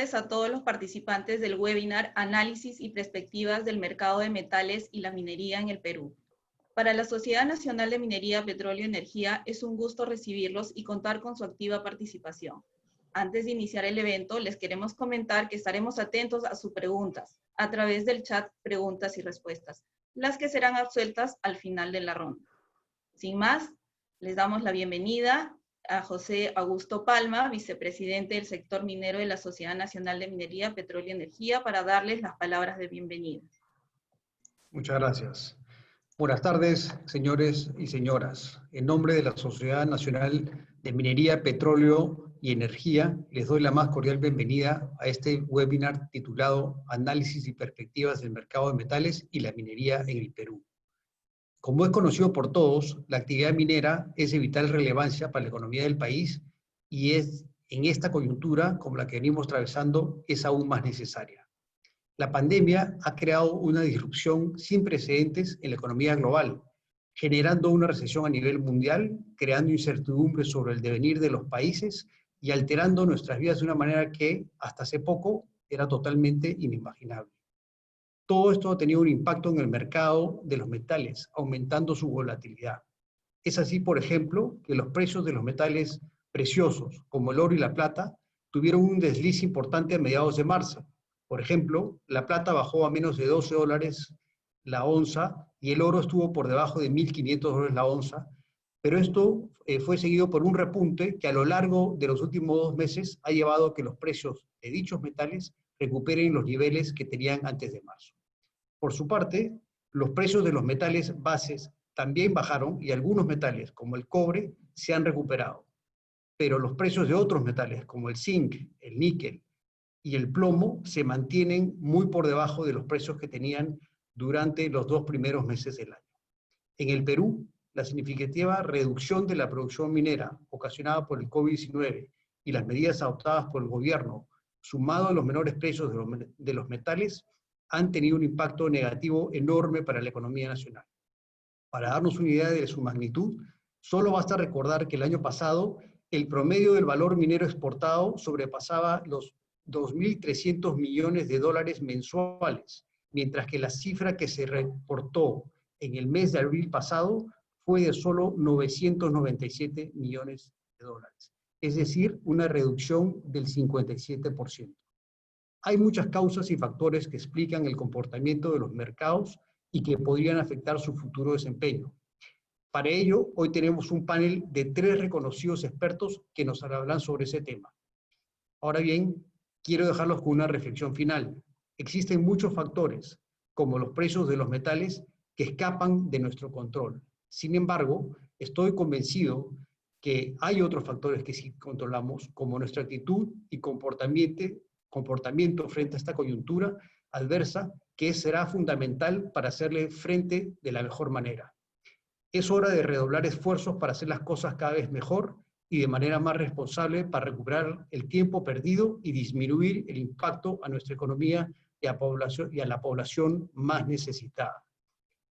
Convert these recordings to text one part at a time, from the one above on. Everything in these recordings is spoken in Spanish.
a todos los participantes del webinar Análisis y Perspectivas del Mercado de Metales y la Minería en el Perú. Para la Sociedad Nacional de Minería, Petróleo y Energía es un gusto recibirlos y contar con su activa participación. Antes de iniciar el evento, les queremos comentar que estaremos atentos a sus preguntas a través del chat Preguntas y Respuestas, las que serán absueltas al final de la ronda. Sin más, les damos la bienvenida a José Augusto Palma, vicepresidente del sector minero de la Sociedad Nacional de Minería, Petróleo y Energía, para darles las palabras de bienvenida. Muchas gracias. Buenas tardes, señores y señoras. En nombre de la Sociedad Nacional de Minería, Petróleo y Energía, les doy la más cordial bienvenida a este webinar titulado Análisis y Perspectivas del Mercado de Metales y la Minería en el Perú. Como es conocido por todos, la actividad minera es de vital relevancia para la economía del país y es en esta coyuntura, como la que venimos atravesando, es aún más necesaria. La pandemia ha creado una disrupción sin precedentes en la economía global, generando una recesión a nivel mundial, creando incertidumbre sobre el devenir de los países y alterando nuestras vidas de una manera que hasta hace poco era totalmente inimaginable. Todo esto ha tenido un impacto en el mercado de los metales, aumentando su volatilidad. Es así, por ejemplo, que los precios de los metales preciosos, como el oro y la plata, tuvieron un desliz importante a mediados de marzo. Por ejemplo, la plata bajó a menos de $12 la onza y el oro estuvo por debajo de $1.500 la onza, pero esto fue seguido por un repunte que a lo largo de los últimos 2 meses ha llevado a que los precios de dichos metales recuperen los niveles que tenían antes de marzo. Por su parte, los precios de los metales bases también bajaron y algunos metales, como el cobre, se han recuperado. Pero los precios de otros metales, como el zinc, el níquel y el plomo, se mantienen muy por debajo de los precios que tenían durante los 2 primeros meses del año. En el Perú, la significativa reducción de la producción minera ocasionada por el COVID-19 y las medidas adoptadas por el gobierno, sumado a los menores precios de los metales, han tenido un impacto negativo enorme para la economía nacional. Para darnos una idea de su magnitud, solo basta recordar que el año pasado el promedio del valor minero exportado sobrepasaba los 2.300 millones de dólares mensuales, mientras que la cifra que se reportó en el mes de abril pasado fue de solo 997 millones de dólares, es decir, una reducción del 57%. Hay muchas causas y factores que explican el comportamiento de los mercados y que podrían afectar su futuro desempeño. Para ello, hoy tenemos un panel de 3 reconocidos expertos que nos hablarán sobre ese tema. Ahora bien, quiero dejarlos con una reflexión final. Existen muchos factores, como los precios de los metales, que escapan de nuestro control. Sin embargo, estoy convencido que hay otros factores que sí controlamos, como nuestra actitud y comportamiento frente a esta coyuntura adversa, que será fundamental para hacerle frente de la mejor manera. Es hora de redoblar esfuerzos para hacer las cosas cada vez mejor y de manera más responsable para recuperar el tiempo perdido y disminuir el impacto a nuestra economía y a la población más necesitada.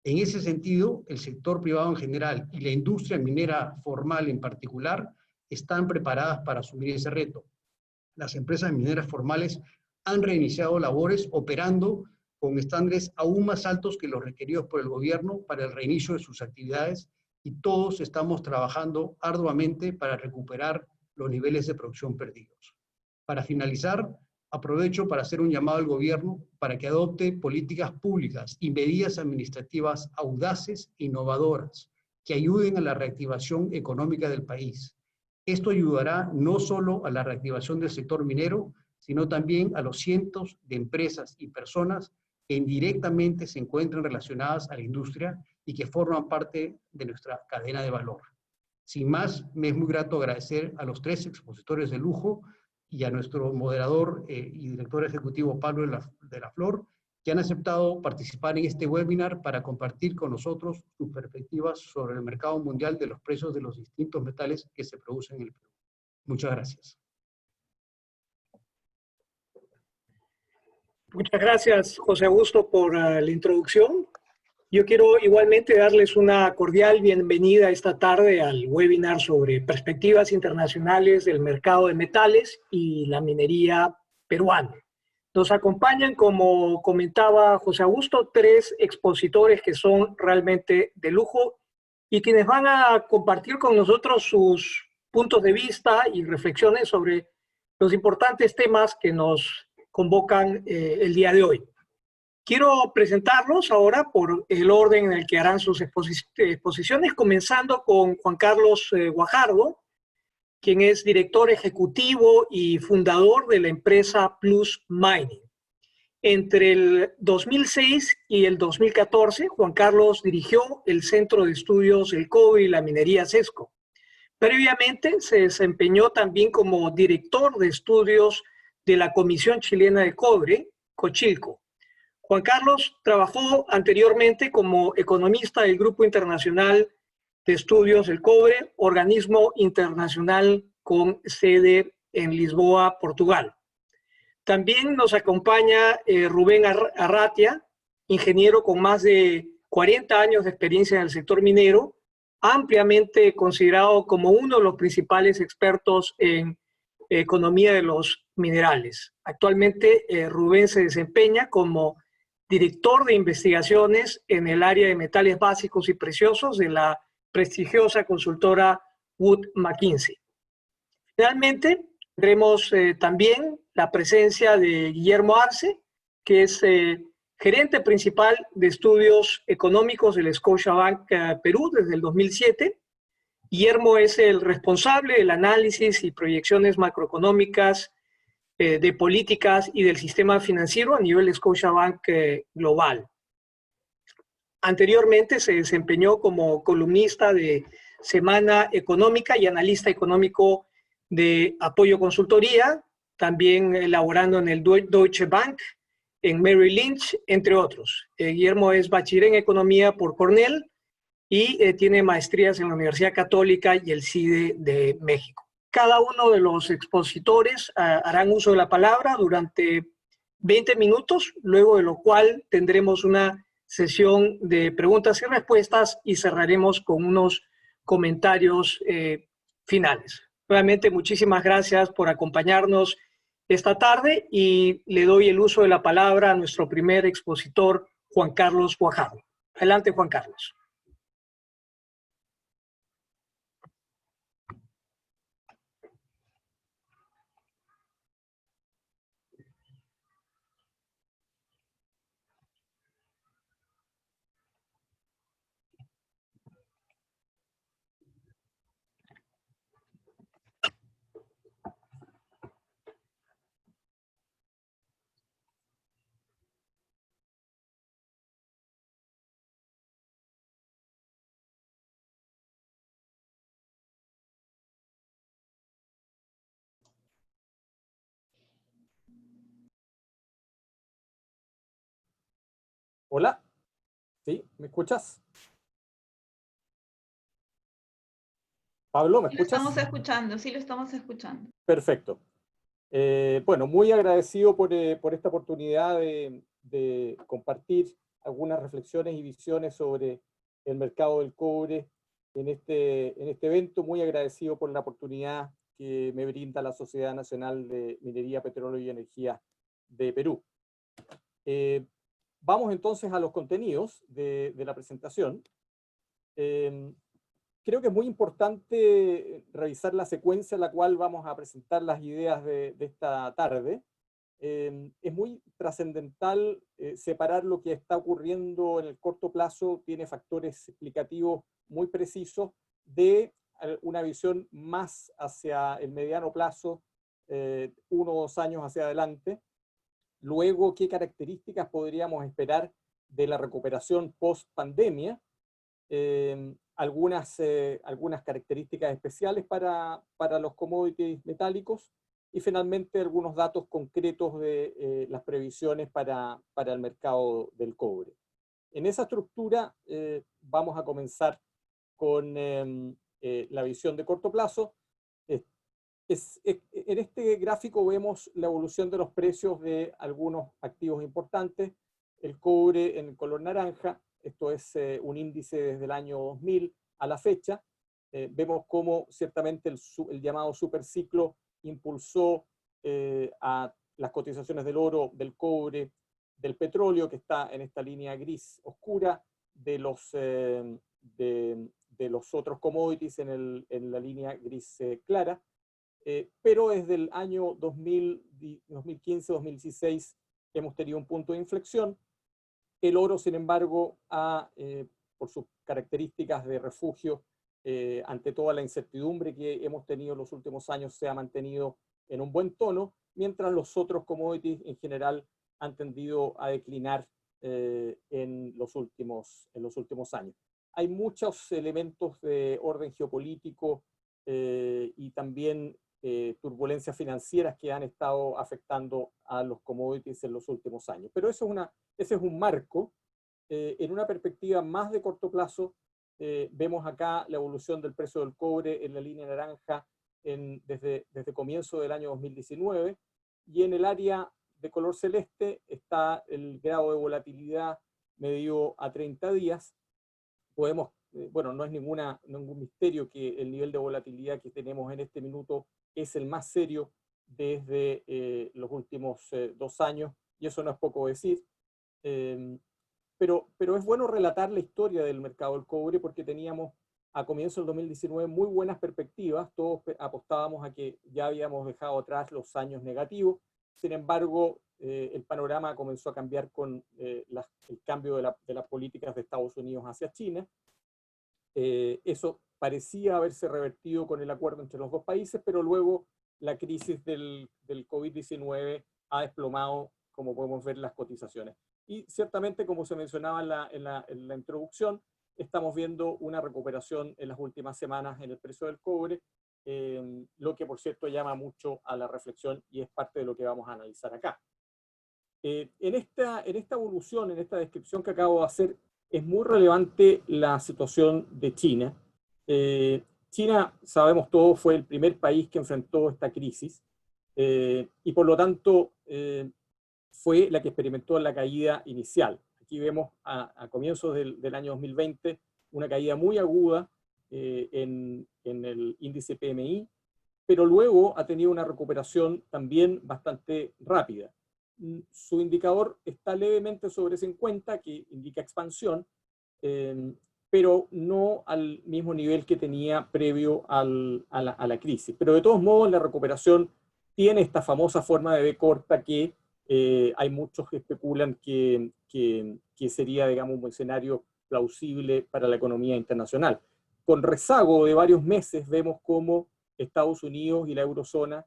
En ese sentido, el sector privado en general y la industria minera formal en particular están preparadas para asumir ese reto. Las empresas mineras formales han reiniciado labores operando con estándares aún más altos que los requeridos por el gobierno para el reinicio de sus actividades y todos estamos trabajando arduamente para recuperar los niveles de producción perdidos. Para finalizar, aprovecho para hacer un llamado al gobierno para que adopte políticas públicas y medidas administrativas audaces e innovadoras que ayuden a la reactivación económica del país. Esto ayudará no solo a la reactivación del sector minero, sino también a los cientos de empresas y personas que indirectamente se encuentran relacionadas a la industria y que forman parte de nuestra cadena de valor. Sin más, me es muy grato agradecer a los 3 expositores de lujo y a nuestro moderador y director ejecutivo Pablo de la Flor, que han aceptado participar en este webinar para compartir con nosotros sus perspectivas sobre el mercado mundial de los precios de los distintos metales que se producen en el Perú. Muchas gracias. Muchas gracias, José Augusto, por la introducción. Yo quiero igualmente darles una cordial bienvenida esta tarde al webinar sobre perspectivas internacionales del mercado de metales y la minería peruano. Nos acompañan, como comentaba José Augusto, 3 expositores que son realmente de lujo y quienes van a compartir con nosotros sus puntos de vista y reflexiones sobre los importantes temas que nos convocan el día de hoy. Quiero presentarlos ahora por el orden en el que harán sus exposiciones, comenzando con Juan Carlos Guajardo, quien es director ejecutivo y fundador de la empresa Plus Mining. Entre el 2006 y el 2014, Juan Carlos dirigió el Centro de Estudios del Cobre y la Minería CESCO. Previamente se desempeñó también como director de estudios de la Comisión Chilena de Cobre, Cochilco. Juan Carlos trabajó anteriormente como economista del Grupo Internacional de Estudios del Cobre, organismo internacional con sede en Lisboa, Portugal. También nos acompaña Rubén Arratia, ingeniero con más de 40 años de experiencia en el sector minero, ampliamente considerado como uno de los principales expertos en economía de los minerales. Actualmente Rubén se desempeña como director de investigaciones en el área de metales básicos y preciosos de la prestigiosa consultora Wood Mackenzie. Finalmente, tendremos también la presencia de Guillermo Arce, que es gerente principal de estudios económicos del Scotiabank Perú desde el 2007. Guillermo es el responsable del análisis y proyecciones macroeconómicas de políticas y del sistema financiero a nivel Scotiabank global. Anteriormente se desempeñó como columnista de Semana Económica y analista económico de Apoyo Consultoría, también elaborando en el Deutsche Bank, en Merrill Lynch, entre otros. Guillermo es bachiller en Economía por Cornell y tiene maestrías en la Universidad Católica y el CIDE de México. Cada uno de los expositores harán uso de la palabra durante 20 minutos, luego de lo cual tendremos una sesión de preguntas y respuestas y cerraremos con unos comentarios finales. Nuevamente, muchísimas gracias por acompañarnos esta tarde y le doy el uso de la palabra a nuestro primer expositor, Juan Carlos Guajardo. Adelante, Juan Carlos. Hola, ¿sí? ¿Me escuchas? Pablo, ¿me escuchas? Lo estamos escuchando, sí lo estamos escuchando. Perfecto. Bueno, muy agradecido por esta oportunidad de compartir algunas reflexiones y visiones sobre el mercado del cobre en este evento. Muy agradecido por la oportunidad que me brinda la Sociedad Nacional de Minería, Petróleo y Energía de Perú. Vamos entonces a los contenidos de la presentación. Creo que es muy importante revisar la secuencia en la cual vamos a presentar las ideas de esta tarde. Es muy trascendental separar lo que está ocurriendo en el corto plazo, tiene factores explicativos muy precisos, de una visión más hacia el mediano plazo, 1 o 2 años hacia adelante. Luego, ¿qué características podríamos esperar de la recuperación post-pandemia? Algunas características especiales para los commodities metálicos y finalmente algunos datos concretos de las previsiones para el mercado del cobre. En esa estructura vamos a comenzar con la visión de corto plazo. En este gráfico vemos la evolución de los precios de algunos activos importantes. El cobre en color naranja, esto es un índice desde el año 2000 a la fecha. Vemos cómo ciertamente el llamado superciclo impulsó a las cotizaciones del oro, del cobre, del petróleo, que está en esta línea gris oscura, de los otros commodities en la línea gris clara. Pero desde el año 2015-2016 hemos tenido un punto de inflexión. El oro, sin embargo, por sus características de refugio, ante toda la incertidumbre que hemos tenido en los últimos años, se ha mantenido en un buen tono, mientras los otros commodities en general han tendido a declinar en los últimos años. Hay muchos elementos de orden geopolítico y también turbulencias financieras que han estado afectando a los commodities en los últimos años. Pero ese es un marco. En una perspectiva más de corto plazo, vemos acá la evolución del precio del cobre en la línea naranja desde comienzo del año 2019, y en el área de color celeste está el grado de volatilidad medido a 30 días. Podemos, bueno, no es ningún misterio que el nivel de volatilidad que tenemos en este minuto es el más serio desde los últimos 2 años, y eso no es poco decir. Pero es bueno relatar la historia del mercado del cobre, porque teníamos a comienzos del 2019 muy buenas perspectivas. Todos apostábamos a que ya habíamos dejado atrás los años negativos. Sin embargo, el panorama comenzó a cambiar con el cambio de las políticas de Estados Unidos hacia China. Eso parecía haberse revertido con el acuerdo entre los dos países, pero luego la crisis del COVID-19 ha desplomado, como podemos ver, las cotizaciones. Y ciertamente, como se mencionaba en la introducción, estamos viendo una recuperación en las últimas semanas en el precio del cobre, lo que por cierto llama mucho a la reflexión y es parte de lo que vamos a analizar acá. En esta evolución, en esta descripción que acabo de hacer, es muy relevante la situación de China. China, sabemos todos, fue el primer país que enfrentó esta crisis y por lo tanto fue la que experimentó la caída inicial. Aquí vemos a comienzos del año 2020 una caída muy aguda en el índice PMI, pero luego ha tenido una recuperación también bastante rápida. Su indicador está levemente sobre 50, que indica expansión, pero no al mismo nivel que tenía previo a la crisis. Pero de todos modos, la recuperación tiene esta famosa forma de V corta que hay muchos que especulan que sería, digamos, un escenario plausible para la economía internacional. Con rezago de varios meses, vemos cómo Estados Unidos y la eurozona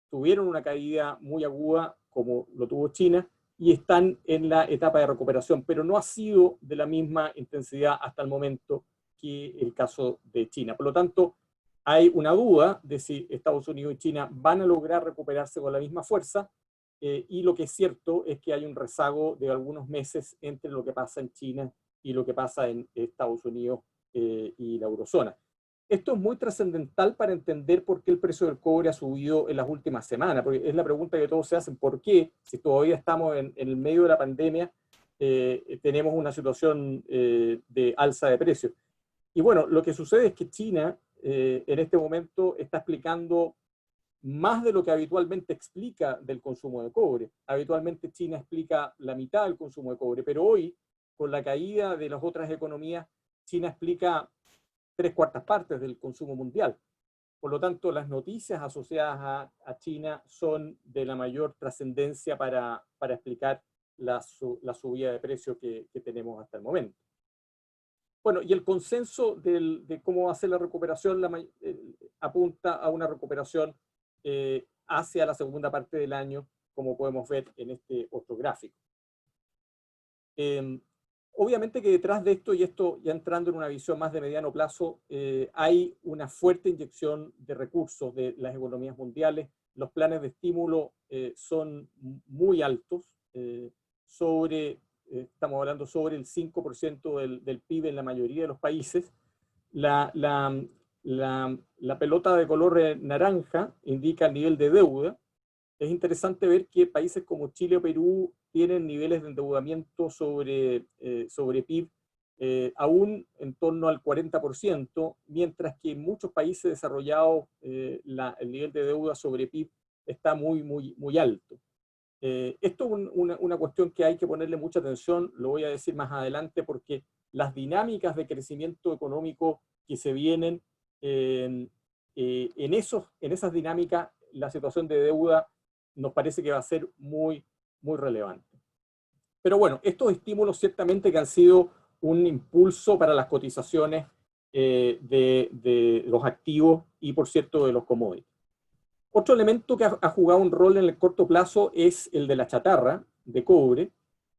tuvieron una caída muy aguda, como lo tuvo China, y están en la etapa de recuperación, pero no ha sido de la misma intensidad hasta el momento que el caso de China. Por lo tanto, hay una duda de si Estados Unidos y China van a lograr recuperarse con la misma fuerza, y lo que es cierto es que hay un rezago de algunos meses entre lo que pasa en China y lo que pasa en Estados Unidos y la eurozona. Esto es muy trascendental para entender por qué el precio del cobre ha subido en las últimas semanas, porque es la pregunta que todos se hacen: ¿por qué, si todavía estamos en el medio de la pandemia, tenemos una situación de alza de precios? Y bueno, lo que sucede es que China en este momento está explicando más de lo que habitualmente explica del consumo de cobre. Habitualmente China explica la mitad del consumo de cobre, pero hoy, con la caída de las otras economías, China explica 3/4 partes del consumo mundial. Por lo tanto, las noticias asociadas a China son de la mayor trascendencia para explicar la subida de precios que tenemos hasta el momento. Bueno, y el consenso de cómo va a ser la recuperación apunta a una recuperación hacia la segunda parte del año, como podemos ver en este otro gráfico. Obviamente que detrás de esto, y esto ya entrando en una visión más de mediano plazo, hay una fuerte inyección de recursos de las economías mundiales. Los planes de estímulo son muy altos, estamos hablando sobre el 5% del PIB en la mayoría de los países. La pelota de color naranja indica el nivel de deuda. Es interesante ver que países como Chile o Perú tienen niveles de endeudamiento sobre PIB aún en torno al 40%, mientras que en muchos países desarrollados el nivel de deuda sobre PIB está muy alto. Esto es una cuestión que hay que ponerle mucha atención, lo voy a decir más adelante, porque las dinámicas de crecimiento económico que se vienen, en esas dinámicas, la situación de deuda nos parece que va a ser muy relevante. Pero bueno, estos estímulos ciertamente que han sido un impulso para las cotizaciones de los activos y, por cierto, de los commodities. Otro elemento que ha jugado un rol en el corto plazo es el de la chatarra de cobre.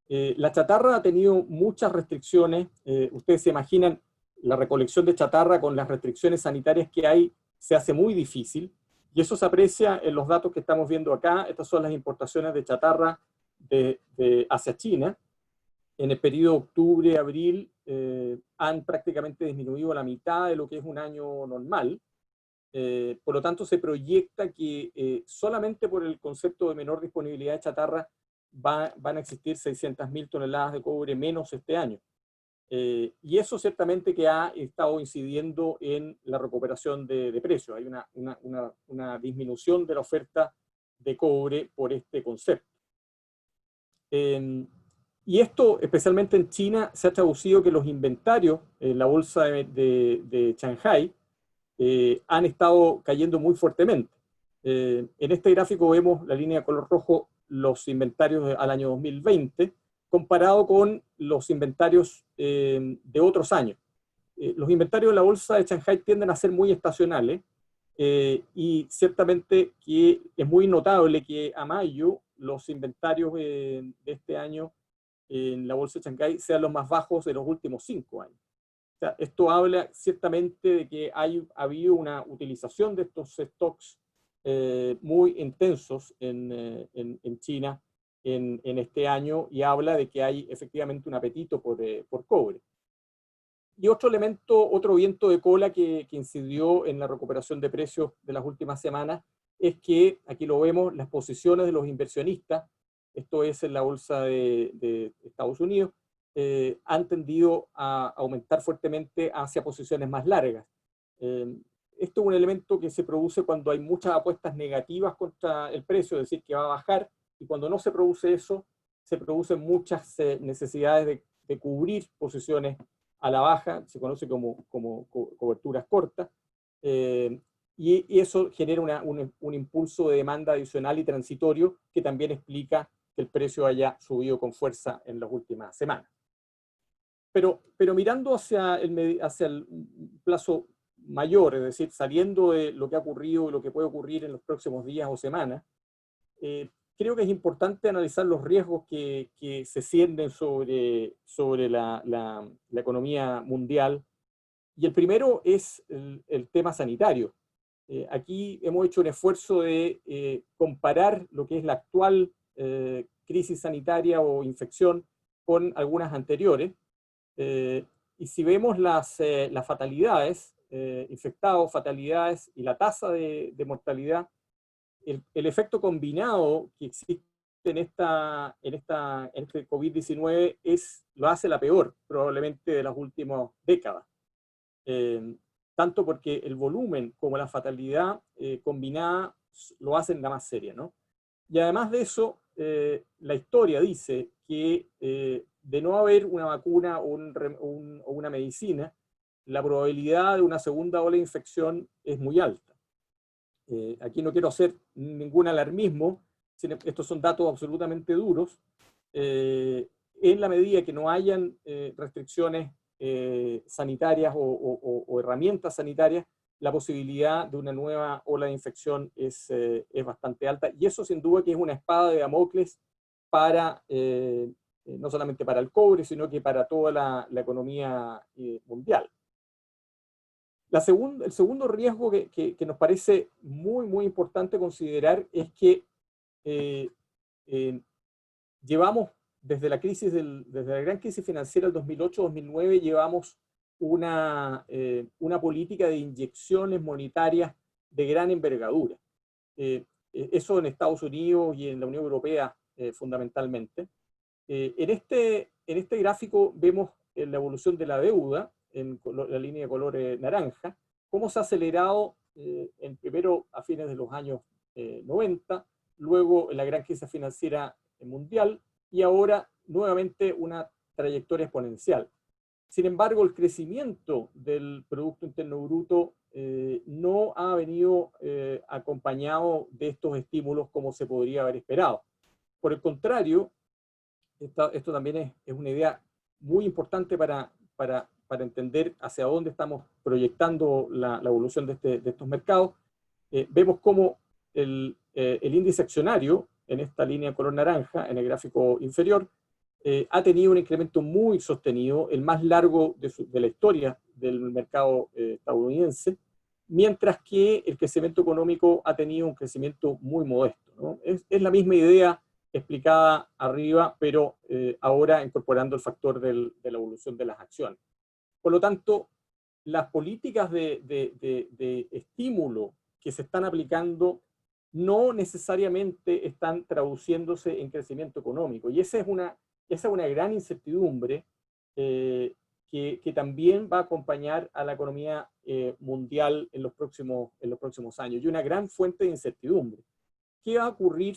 La chatarra ha tenido muchas restricciones. Ustedes se imaginan, la recolección de chatarra con las restricciones sanitarias que hay se hace muy difícil, y eso se aprecia en los datos que estamos viendo acá. Estas son las importaciones de chatarra hacia China. En el periodo octubre-abril han prácticamente disminuido a la mitad de lo que es un año normal. Por lo tanto, se proyecta que solamente por el concepto de menor disponibilidad de chatarra van a existir 600.000 toneladas de cobre menos este año. Y eso ciertamente que ha estado incidiendo en la recuperación de precios. Hay una disminución de la oferta de cobre por este concepto. Y esto, especialmente en China, se ha traducido que los inventarios en la bolsa de Shanghai han estado cayendo muy fuertemente. En este gráfico vemos la línea de color rojo, los inventarios al año 2020, comparado con los inventarios de otros años. Los inventarios de la bolsa de Shanghai tienden a ser muy estacionales, y ciertamente que es muy notable que a mayo los inventarios de este año en la bolsa de Shanghai sean los más bajos de los últimos 5 años. O sea, esto habla ciertamente de que ha habido una utilización de estos stocks muy intensos en China en este año, y habla de que hay efectivamente un apetito por cobre. Y otro elemento, otro viento de cola que incidió en la recuperación de precios de las últimas semanas es que, aquí lo vemos, las posiciones de los inversionistas, esto es en la bolsa de Estados Unidos, han tendido a aumentar fuertemente hacia posiciones más largas. Esto es un elemento que se produce cuando hay muchas apuestas negativas contra el precio, es decir, que va a bajar, y cuando no se produce eso, se producen muchas necesidades de cubrir posiciones a la baja, se conoce como coberturas cortas, y eso genera un impulso de demanda adicional y transitorio que también explica que el precio haya subido con fuerza en las últimas semanas. Pero mirando hacia el plazo mayor, es decir, saliendo de lo que ha ocurrido y lo que puede ocurrir en los próximos días o semanas, creo que es importante analizar los riesgos que se cienden sobre la economía mundial. Y el primero es el tema sanitario. Aquí hemos hecho un esfuerzo de comparar lo que es la actual crisis sanitaria o infección con algunas anteriores. Y si vemos las fatalidades, infectados, fatalidades y la tasa de mortalidad, el efecto combinado que existe en este COVID-19 lo hace la peor, probablemente, de las últimas décadas. Tanto porque el volumen como la fatalidad combinada lo hacen la más seria, ¿no? Y además de eso, la historia dice que de no haber una vacuna o una medicina, la probabilidad de una segunda ola de infección es muy alta. Aquí no quiero hacer ningún alarmismo, estos son datos absolutamente duros. En la medida que no hayan restricciones sanitarias o herramientas sanitarias, la posibilidad de una nueva ola de infección es bastante alta, y eso sin duda que es una espada de Damocles para, no solamente para el cobre, sino que para toda la economía mundial. El segundo riesgo que nos parece muy importante considerar es que llevamos desde la gran crisis financiera del 2008-2009, llevamos una política de inyecciones monetarias de gran envergadura. Eso en Estados Unidos y en la Unión Europea fundamentalmente. En este gráfico vemos la evolución de la deuda, en la línea de color naranja, cómo se ha acelerado primero a fines de los años 90, luego la gran crisis financiera mundial y ahora nuevamente una trayectoria exponencial. Sin embargo, el crecimiento del Producto Interno Bruto no ha venido acompañado de estos estímulos como se podría haber esperado. Por el contrario, esto también es una idea muy importante para entender hacia dónde estamos proyectando la evolución de estos mercados. Vemos cómo el índice accionario, en esta línea color naranja, en el gráfico inferior, ha tenido un incremento muy sostenido, el más largo de la historia del mercado estadounidense, mientras que el crecimiento económico ha tenido un crecimiento muy modesto, ¿no? Es la misma idea explicada arriba, pero ahora incorporando el factor de la evolución de las acciones. Por lo tanto, las políticas de estímulo que se están aplicando no necesariamente están traduciéndose en crecimiento económico. Y esa es una gran incertidumbre que también va a acompañar a la economía mundial en los próximos años. Y una gran fuente de incertidumbre. ¿Qué va a ocurrir?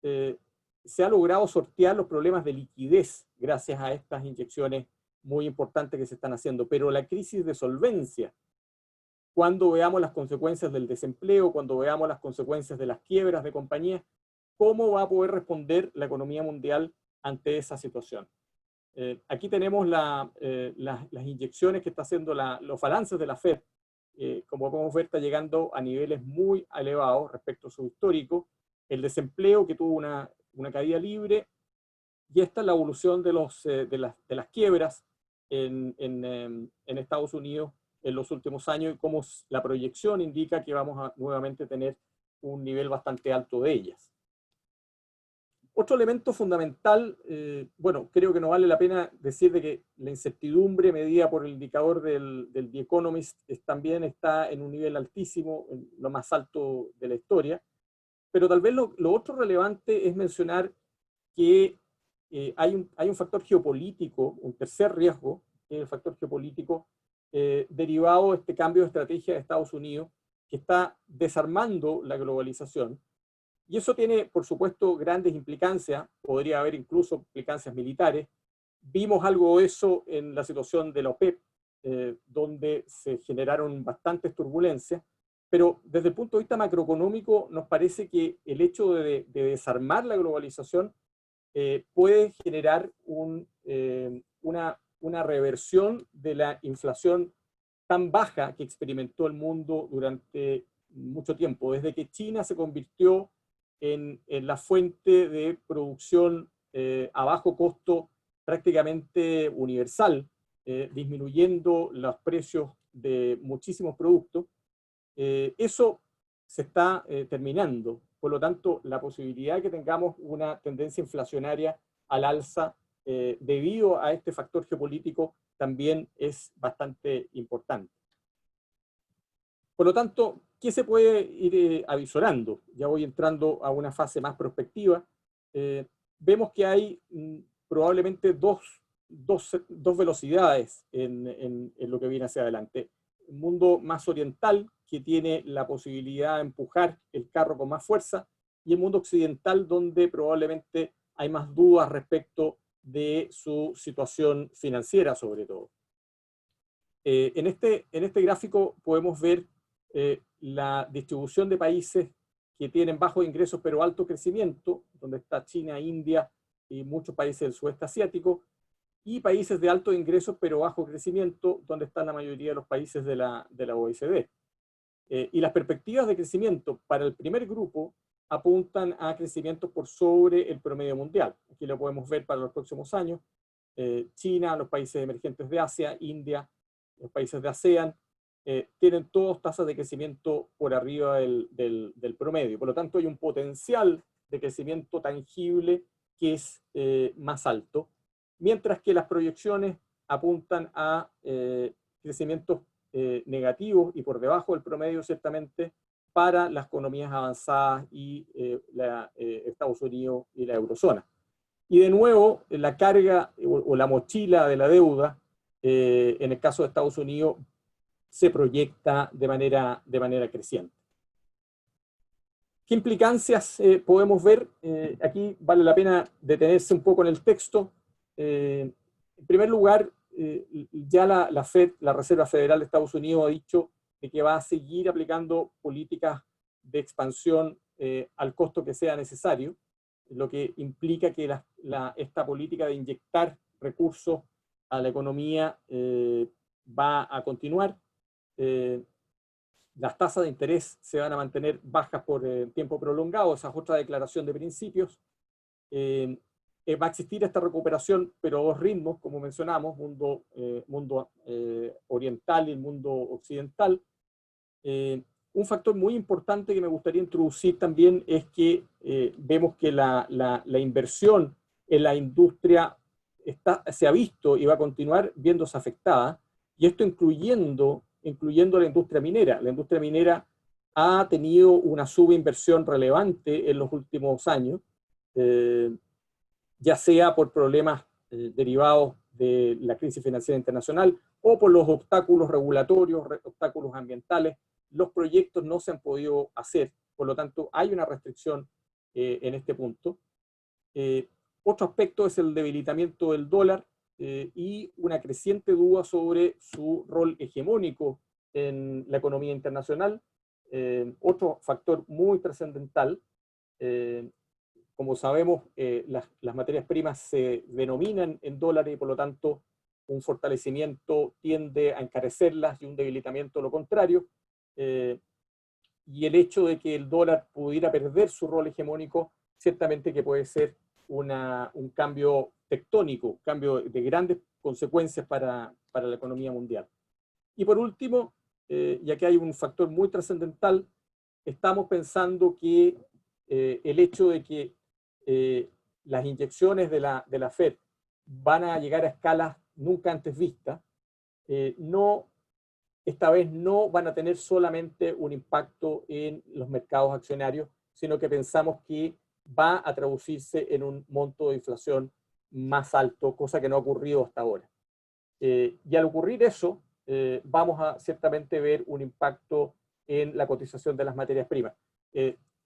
Se ha logrado sortear los problemas de liquidez gracias a estas inyecciones muy importantes que se están haciendo, pero la crisis de solvencia, cuando veamos las consecuencias del desempleo, cuando veamos las consecuencias de las quiebras de compañías, ¿cómo va a poder responder la economía mundial ante esa situación? Aquí tenemos las inyecciones que está haciendo los balances de la Fed. Como podemos ver, está llegando a niveles muy elevados respecto a su histórico. El desempleo que tuvo una caída libre, y esta es la evolución de las quiebras en Estados Unidos en los últimos años y cómo la proyección indica que vamos a nuevamente tener un nivel bastante alto de ellas. Otro elemento fundamental, bueno, creo que no vale la pena decir de que la incertidumbre medida por el indicador del The Economist también está en un nivel altísimo, lo más alto de la historia, pero tal vez lo otro relevante es mencionar que hay un factor geopolítico, un tercer riesgo, que es el factor geopolítico derivado de este cambio de estrategia de Estados Unidos, que está desarmando la globalización. Y eso tiene, por supuesto, grandes implicancias, podría haber incluso implicancias militares. Vimos algo de eso en la situación de la OPEP, donde se generaron bastantes turbulencias, pero desde el punto de vista macroeconómico nos parece que el hecho de desarmar la globalización puede generar una reversión de la inflación tan baja que experimentó el mundo durante mucho tiempo, desde que China se convirtió en la fuente de producción a bajo costo prácticamente universal, disminuyendo los precios de muchísimos productos. Eso se está terminando. Por lo tanto, la posibilidad de que tengamos una tendencia inflacionaria al alza debido a este factor geopolítico también es bastante importante. Por lo tanto, ¿qué se puede ir avisorando? Ya voy entrando a una fase más prospectiva. Vemos que hay probablemente dos velocidades en lo que viene hacia adelante. Un mundo más oriental, que tiene la posibilidad de empujar el carro con más fuerza, y el mundo occidental, donde probablemente hay más dudas respecto de su situación financiera, sobre todo. En este gráfico podemos ver la distribución de países que tienen bajos ingresos pero alto crecimiento, donde está China, India y muchos países del sudeste asiático, y países de alto ingresos pero bajo crecimiento, donde están la mayoría de los países de la OECD. Y las perspectivas de crecimiento para el primer grupo apuntan a crecimientos por sobre el promedio mundial. Aquí lo podemos ver para los próximos años. China, los países emergentes de Asia, India, los países de ASEAN, tienen todos tasas de crecimiento por arriba del promedio. Por lo tanto, hay un potencial de crecimiento tangible que es más alto, mientras que las proyecciones apuntan a crecimientos negativos y por debajo del promedio, ciertamente, para las economías avanzadas y Estados Unidos y la eurozona. Y de nuevo, la carga o la mochila de la deuda, en el caso de Estados Unidos, se proyecta de manera creciente. ¿Qué implicancias podemos ver? Aquí vale la pena detenerse un poco en el texto. En primer lugar, ya la Fed, la Reserva Federal de Estados Unidos, ha dicho de que va a seguir aplicando políticas de expansión al costo que sea necesario, lo que implica que esta política de inyectar recursos a la economía va a continuar. Las tasas de interés se van a mantener bajas por tiempo prolongado, esa es otra declaración de principios. Va a existir esta recuperación, pero a dos ritmos, como mencionamos, mundo oriental y el mundo occidental. Un factor muy importante que me gustaría introducir también es que vemos que la inversión en la industria se ha visto y va a continuar viéndose afectada, y esto incluyendo la industria minera. La industria minera ha tenido una subinversión relevante en los últimos años, ya sea por problemas derivados de la crisis financiera internacional o por los obstáculos regulatorios, obstáculos ambientales. Los proyectos no se han podido hacer, por lo tanto hay una restricción en este punto. Otro aspecto es el debilitamiento del dólar y una creciente duda sobre su rol hegemónico en la economía internacional. Otro factor muy trascendental, como sabemos, las materias primas se denominan en dólares y por lo tanto un fortalecimiento tiende a encarecerlas y un debilitamiento lo contrario. Y el hecho de que el dólar pudiera perder su rol hegemónico, ciertamente que puede ser un cambio tectónico, cambio de grandes consecuencias para la economía mundial. Y por último, y aquí hay un factor muy trascendental, estamos pensando que el hecho de que las inyecciones de la Fed van a llegar a escalas nunca antes vistas, esta vez no van a tener solamente un impacto en los mercados accionarios, sino que pensamos que va a traducirse en un monto de inflación más alto, cosa que no ha ocurrido hasta ahora. Y al ocurrir eso, vamos a ciertamente ver un impacto en la cotización de las materias primas.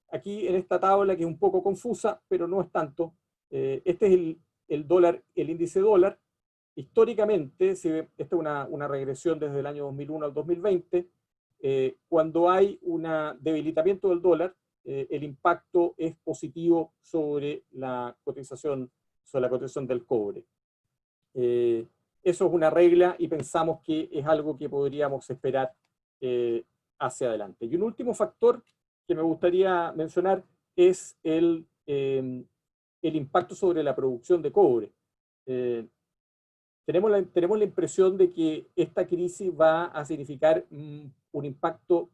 Aquí en esta tabla, que es un poco confusa, pero no es tanto, este es el dólar, el índice dólar. Históricamente, esta es una regresión desde el año 2001 al 2020, cuando hay un debilitamiento del dólar, el impacto es positivo sobre la cotización del cobre. Eso es una regla y pensamos que es algo que podríamos esperar hacia adelante. Y un último factor que me gustaría mencionar es el impacto sobre la producción de cobre. Tenemos la impresión de que esta crisis va a significar un impacto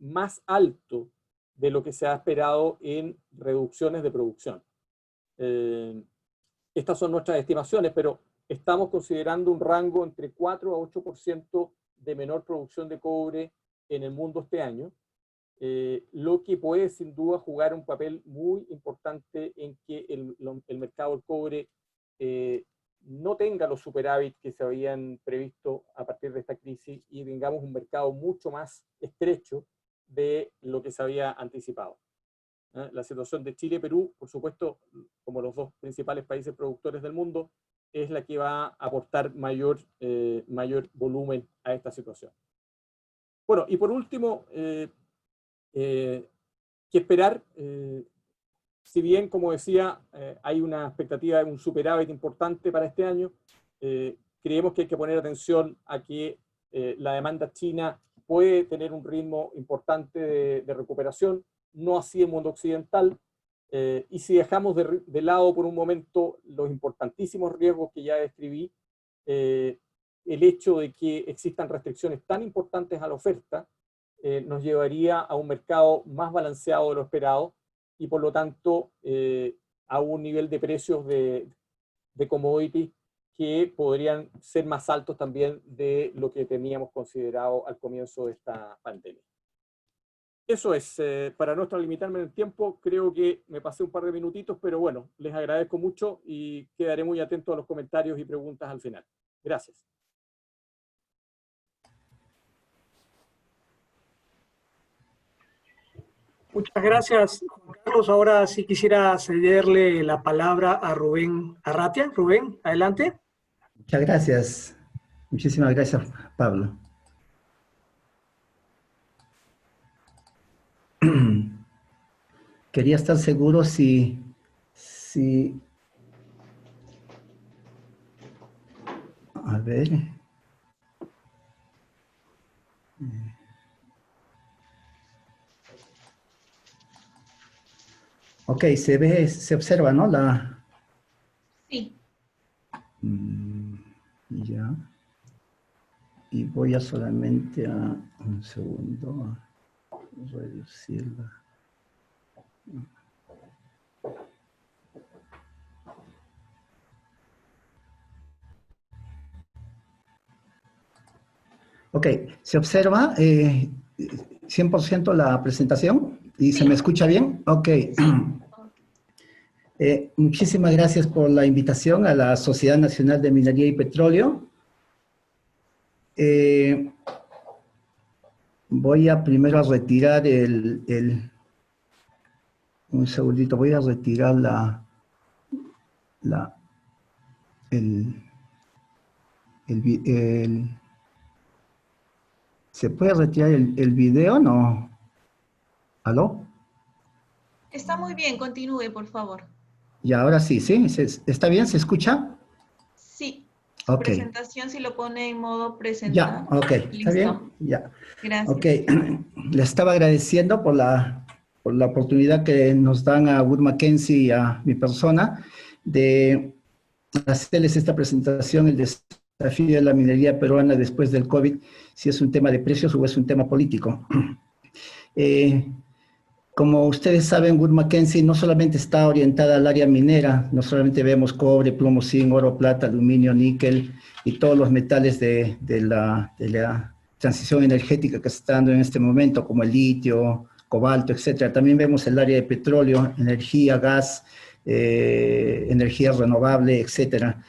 más alto de lo que se ha esperado en reducciones de producción. Estas son nuestras estimaciones, pero estamos considerando un rango entre 4 a 8% de menor producción de cobre en el mundo este año, lo que puede sin duda jugar un papel muy importante en que el mercado del cobre no tenga los superávit que se habían previsto a partir de esta crisis y tengamos un mercado mucho más estrecho de lo que se había anticipado. La situación de Chile y Perú, por supuesto, como los dos principales países productores del mundo, es la que va a aportar mayor volumen a esta situación. Bueno, y por último, ¿qué esperar? Si bien, como decía, hay una expectativa de un superávit importante para este año, creemos que hay que poner atención a que la demanda china puede tener un ritmo importante de recuperación, no así el mundo occidental, y si dejamos de lado por un momento los importantísimos riesgos que ya describí, el hecho de que existan restricciones tan importantes a la oferta nos llevaría a un mercado más balanceado de lo esperado y por lo tanto a un nivel de precios de commodity que podrían ser más altos también de lo que teníamos considerado al comienzo de esta pandemia. Eso es, para no extralimitarme en el tiempo, creo que me pasé un par de minutitos, pero bueno, les agradezco mucho y quedaré muy atento a los comentarios y preguntas al final. Gracias. Muchas gracias, Juan Carlos. Ahora sí quisiera cederle la palabra a Rubén Arratia. Rubén, adelante. Muchas gracias. Muchísimas gracias, Pablo. Quería estar seguro si a ver. Ok, se ve, se observa, ¿no? Sí. Ya. Y voy a solamente a un segundo a reducirla. Ok, se observa 100% la presentación y Sí. se me escucha bien. Ok. Muchísimas gracias por la invitación a la Sociedad Nacional de Minería y Petróleo. Voy a primero a retirar un segundito, voy a retirar ¿se puede retirar el video? No. ¿Aló? Está muy bien, continúe, por favor. Y ahora sí, ¿sí? ¿Está bien? ¿Se escucha? Sí. Su Ok. presentación, si lo pone en modo Ya, presentar. ok. ¿Está bien? Listo. Ya. Gracias. Ok. Le estaba agradeciendo por la oportunidad que nos dan a Wood Mackenzie y a mi persona de hacerles esta presentación, el desafío de la minería peruana después del COVID, si es un tema de precios o es un tema político. Como ustedes saben, Wood Mackenzie no solamente está orientada al área minera, no solamente vemos cobre, plomo, zinc, oro, plata, aluminio, níquel y todos los metales de la transición energética que se está dando en este momento, como el litio, cobalto, etcétera. También vemos el área de petróleo, energía, gas, energía renovable, etcétera.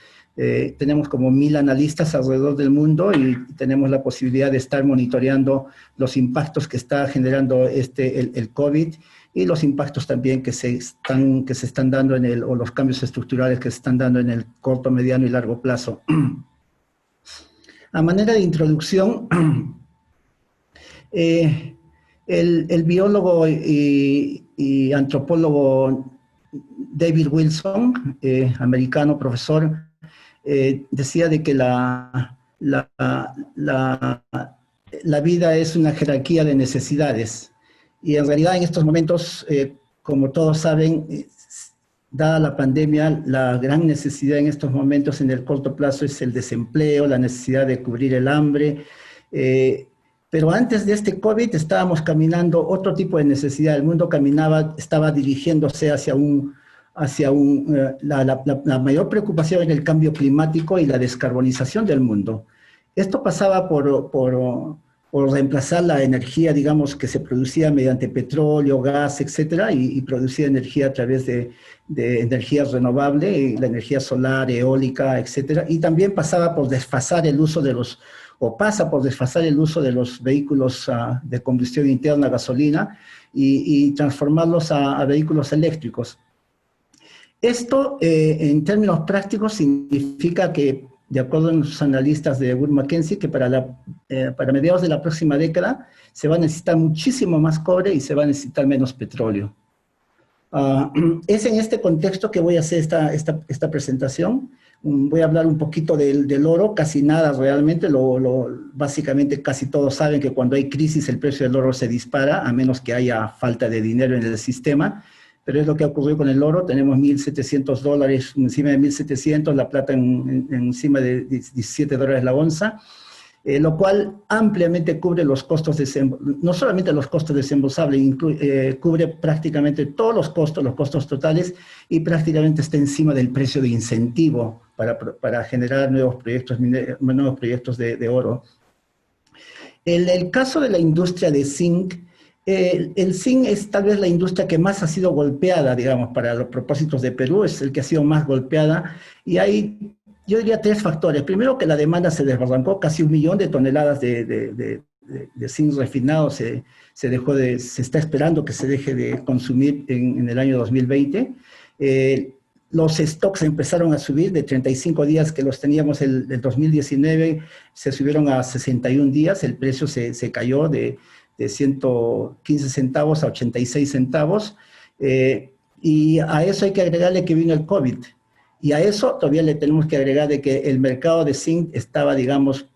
Tenemos como 1000 analistas alrededor del mundo y tenemos la posibilidad de estar monitoreando los impactos que está generando el COVID y los impactos también que se están dando o los cambios estructurales que se están dando en el corto, mediano y largo plazo. A manera de introducción, el biólogo y antropólogo David Wilson, americano, profesor, decía de que la vida es una jerarquía de necesidades. Y en realidad en estos momentos, como todos saben, dada la pandemia, la gran necesidad en estos momentos en el corto plazo es el desempleo, la necesidad de cubrir el hambre. Pero antes de este COVID estábamos caminando otro tipo de necesidad. El mundo estaba dirigiéndose hacia la mayor preocupación en el cambio climático y la descarbonización del mundo. Esto pasaba por reemplazar la energía, digamos, que se producía mediante petróleo, gas, etcétera, y producir energía a través de energía renovable, la energía solar, eólica, etcétera. Y también pasaba por desfasar el uso pasa por desfasar el uso de los vehículos de combustión interna, gasolina, y transformarlos a vehículos eléctricos. Esto, en términos prácticos, significa que, de acuerdo a los analistas de Wood Mackenzie, que para mediados de la próxima década se va a necesitar muchísimo más cobre y se va a necesitar menos petróleo. Es en este contexto que voy a hacer esta presentación. Voy a hablar un poquito del oro, casi nada realmente. Básicamente casi todos saben que cuando hay crisis el precio del oro se dispara, a menos que haya falta de dinero en el sistema. Pero es lo que ha ocurrido con el oro. Tenemos $1.700, encima de 1.700, la plata encima de $17 la onza, lo cual ampliamente cubre los costos, no solamente los costos desembolsables, cubre prácticamente todos los costos totales, y prácticamente está encima del precio de incentivo para generar nuevos proyectos de oro. En el caso de la industria de zinc, el zinc es tal vez la industria que más ha sido golpeada, digamos, para los propósitos de Perú, es el que ha sido más golpeada, y hay, yo diría, 3 factores. Primero, que la demanda se desbarrancó, casi 1 millón de toneladas de de zinc refinado se está esperando que se deje de consumir en el año 2020. Los stocks empezaron a subir de 35 días que los teníamos el 2019, se subieron a 61 días, el precio se cayó de 115 centavos a 86 centavos, y a eso hay que agregarle que vino el COVID, y a eso todavía le tenemos que agregar de que el mercado de zinc estaba, digamos,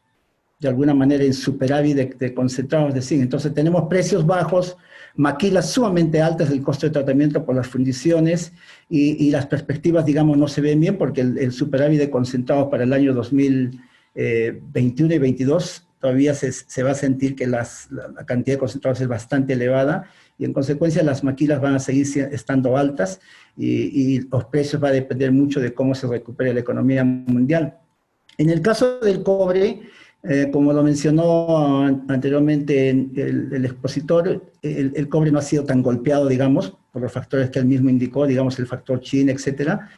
de alguna manera en superávit de concentrados de zinc. Entonces tenemos precios bajos, maquilas sumamente altas del costo de tratamiento por las fundiciones, y las perspectivas, digamos, no se ven bien porque el superávit de concentrados para el año 2021 y 2022 todavía se va a sentir que la cantidad de concentrados es bastante elevada, y en consecuencia las maquilas van a seguir estando altas, y los precios van a depender mucho de cómo se recupere la economía mundial. En el caso del cobre, como lo mencionó anteriormente el expositor, el cobre no ha sido tan golpeado, digamos, por los factores que él mismo indicó, digamos el factor China, etcétera.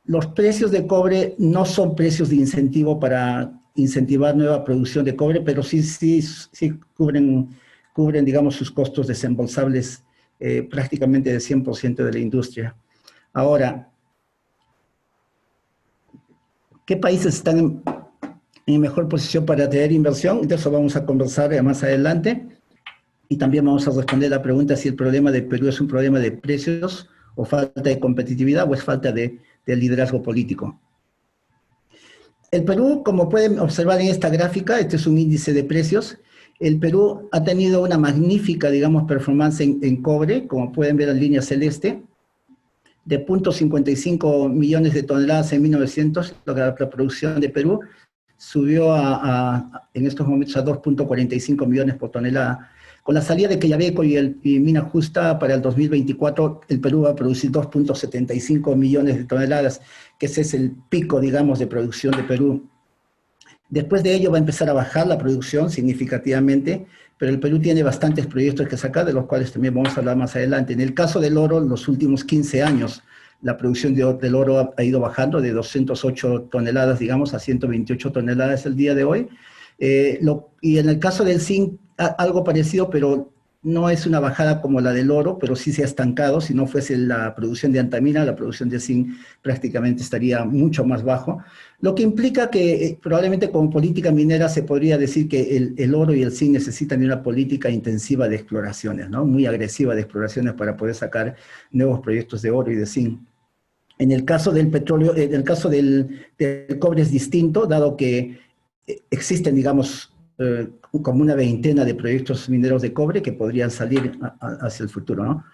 Los precios de cobre no son precios de incentivo para incentivar nueva producción de cobre, pero sí cubren, digamos, sus costos desembolsables prácticamente del 100% de la industria. Ahora, ¿qué países están en mejor posición para atraer inversión? De eso vamos a conversar más adelante, y también vamos a responder la pregunta si el problema de Perú es un problema de precios o falta de competitividad, o es falta de liderazgo político. El Perú, como pueden observar en esta gráfica, este es un índice de precios. El Perú ha tenido una magnífica, digamos, performance en cobre, como pueden ver en línea celeste, de 0.55 millones de toneladas en 1900, la producción de Perú subió en estos momentos a 2.45 millones por tonelada. Con la salida de Quellaveco y Mina Justa para el 2024, el Perú va a producir 2.75 millones de toneladas, que ese es el pico, digamos, de producción de Perú. Después de ello va a empezar a bajar la producción significativamente, pero el Perú tiene bastantes proyectos que sacar, de los cuales también vamos a hablar más adelante. En el caso del oro, los últimos 15 años, la producción del oro ha ido bajando de 208 toneladas, digamos, a 128 toneladas el día de hoy. Y en el caso del zinc, algo parecido, pero no es una bajada como la del oro, pero sí se ha estancado. Si no fuese la producción de antamina, la producción de zinc prácticamente estaría mucho más bajo, lo que implica que probablemente como política minera se podría decir que el oro y el zinc necesitan una política intensiva de exploraciones, ¿no? Muy agresiva de exploraciones para poder sacar nuevos proyectos de oro y de zinc. En el caso del petróleo, en el caso del cobre es distinto, dado que existen, digamos, como una veintena de proyectos mineros de cobre que podrían salir hacia el futuro, ¿no?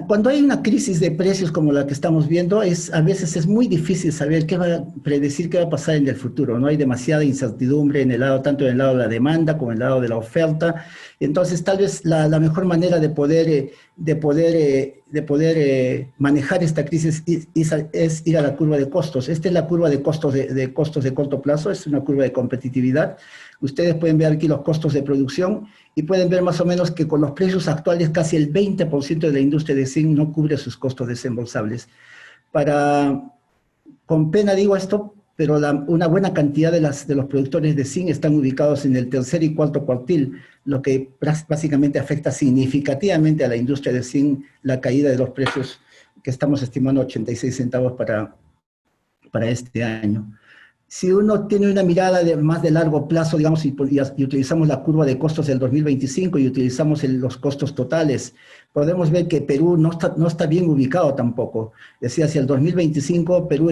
Cuando hay una crisis de precios como la que estamos viendo, a veces es muy difícil saber predecir qué va a pasar en el futuro, ¿no? Hay demasiada incertidumbre tanto en el lado de la demanda como en el lado de la oferta. Entonces, tal vez la mejor manera de poder manejar esta crisis es ir a la curva de costos. Esta es la curva de costos de corto plazo, es una curva de competitividad. Ustedes pueden ver aquí los costos de producción y pueden ver más o menos que con los precios actuales casi el 20% de la industria de zinc no cubre sus costos desembolsables. Con pena digo esto, pero una buena cantidad de los productores de zinc están ubicados en el tercer y cuarto cuartil, lo que básicamente afecta significativamente a la industria de zinc, la caída de los precios que estamos estimando 86 centavos para este año. Si uno tiene una mirada más de largo plazo, digamos, y utilizamos la curva de costos del 2025 y utilizamos los costos totales, podemos ver que Perú no está bien ubicado tampoco. Decía, hacia el 2025 Perú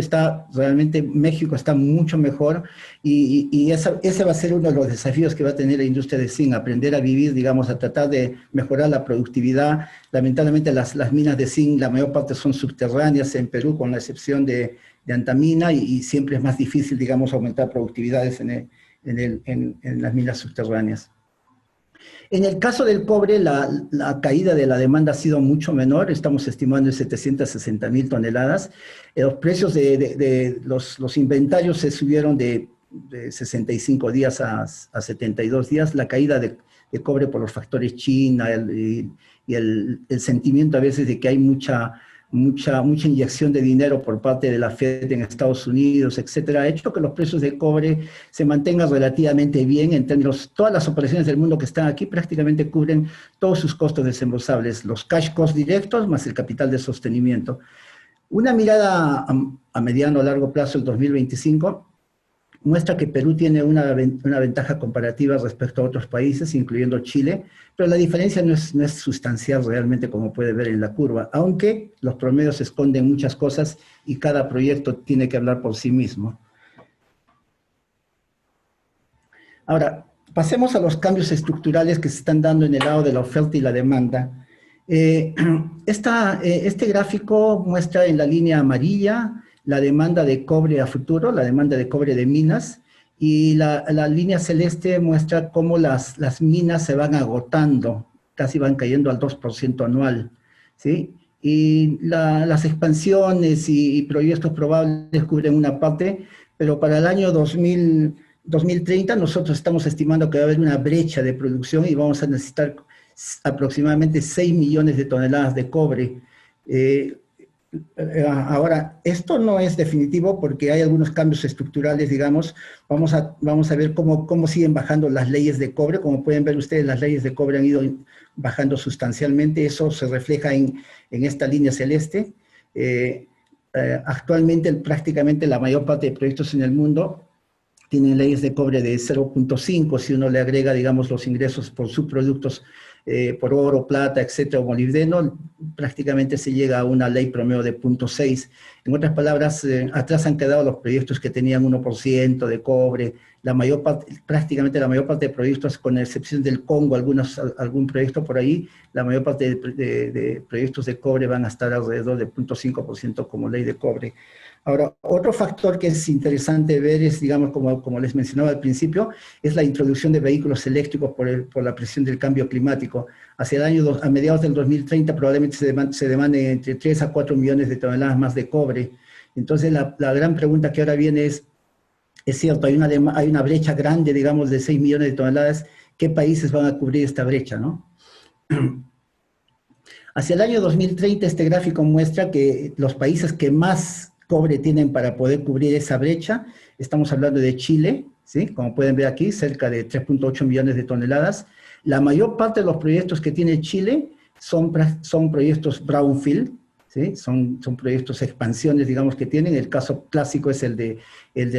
México está mucho mejor, y ese va a ser uno de los desafíos que va a tener la industria de zinc, aprender a vivir, digamos, a tratar de mejorar la productividad. Lamentablemente las minas de zinc, la mayor parte son subterráneas en Perú, con la excepción de antamina, y siempre es más difícil, digamos, aumentar productividades en las minas subterráneas. En el caso del cobre, la caída de la demanda ha sido mucho menor, estamos estimando en 760,000 toneladas. Los precios de los inventarios se subieron de 65 días a 72 días. La caída de cobre por los factores China y el sentimiento a veces de que hay mucha mucha inyección de dinero por parte de la Fed en Estados Unidos, etcétera, ha hecho que los precios de cobre se mantengan relativamente bien en términos, todas las operaciones del mundo que están aquí prácticamente cubren todos sus costos desembolsables, los cash costs directos más el capital de sostenimiento. Una mirada a mediano o largo plazo, el 2025, muestra que Perú tiene una ventaja comparativa respecto a otros países, incluyendo Chile, pero la diferencia no es sustancial realmente, como puede ver en la curva, aunque los promedios esconden muchas cosas y cada proyecto tiene que hablar por sí mismo. Ahora, pasemos a los cambios estructurales que se están dando en el lado de la oferta y la demanda. Este gráfico muestra en la línea amarilla la demanda de cobre a futuro, la demanda de cobre de minas, y la línea celeste muestra cómo las minas se van agotando, casi van cayendo al 2% anual, ¿sí? Y las expansiones y proyectos probables cubren una parte, pero para el año 2030 nosotros estamos estimando que va a haber una brecha de producción y vamos a necesitar aproximadamente 6 millones de toneladas de cobre. Ahora, esto no es definitivo porque hay algunos cambios estructurales, digamos. Vamos a ver cómo siguen bajando las leyes de cobre. Como pueden ver ustedes, las leyes de cobre han ido bajando sustancialmente. Eso se refleja en esta línea celeste. Actualmente, prácticamente la mayor parte de proyectos en el mundo tienen leyes de cobre de 0.5, si uno le agrega, digamos, los ingresos por subproductos, por oro, plata, etcétera, o molibdeno, prácticamente se llega a una ley promedio de 0.6. En otras palabras, atrás han quedado los proyectos que tenían 1% de cobre, prácticamente la mayor parte de proyectos, con excepción del Congo, algún proyecto por ahí, la mayor parte de proyectos de cobre van a estar alrededor de 0.5% como ley de cobre. Ahora, otro factor que es interesante ver es, digamos, como les mencionaba al principio, es la introducción de vehículos eléctricos por la presión del cambio climático. A mediados del 2030 probablemente se demande entre 3 a 4 millones de toneladas más de cobre. Entonces, la gran pregunta que ahora viene es cierto, hay una brecha grande, digamos, de 6 millones de toneladas. ¿Qué países van a cubrir esta brecha, no? Hacia el año 2030, este gráfico muestra que los países que más cobre tienen para poder cubrir esa brecha, estamos hablando de Chile, ¿sí? Como pueden ver aquí, cerca de 3.8 millones de toneladas. La mayor parte de los proyectos que tiene Chile son proyectos brownfield, ¿sí? Son proyectos expansiones, digamos, que tienen. El caso clásico es el de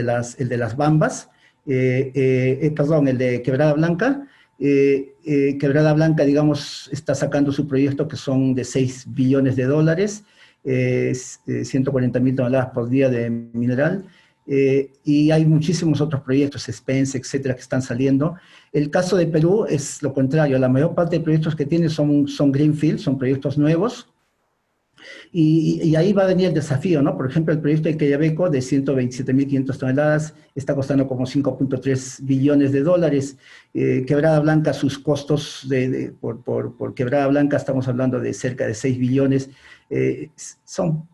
las Bambas, perdón, el de Quebrada Blanca. Quebrada Blanca, digamos, está sacando su proyecto que son de 6 billones de dólares, 140.000 toneladas por día de mineral, y hay muchísimos otros proyectos, Spence, etcétera, que están saliendo. El caso de Perú es lo contrario, la mayor parte de proyectos que tiene son greenfield, son proyectos nuevos, y ahí va a venir el desafío, ¿no? Por ejemplo, el proyecto de Quellaveco de 127.500 toneladas está costando como 5.3 billones de dólares. Quebrada Blanca, sus costos por Quebrada Blanca estamos hablando de cerca de 6 billones. Son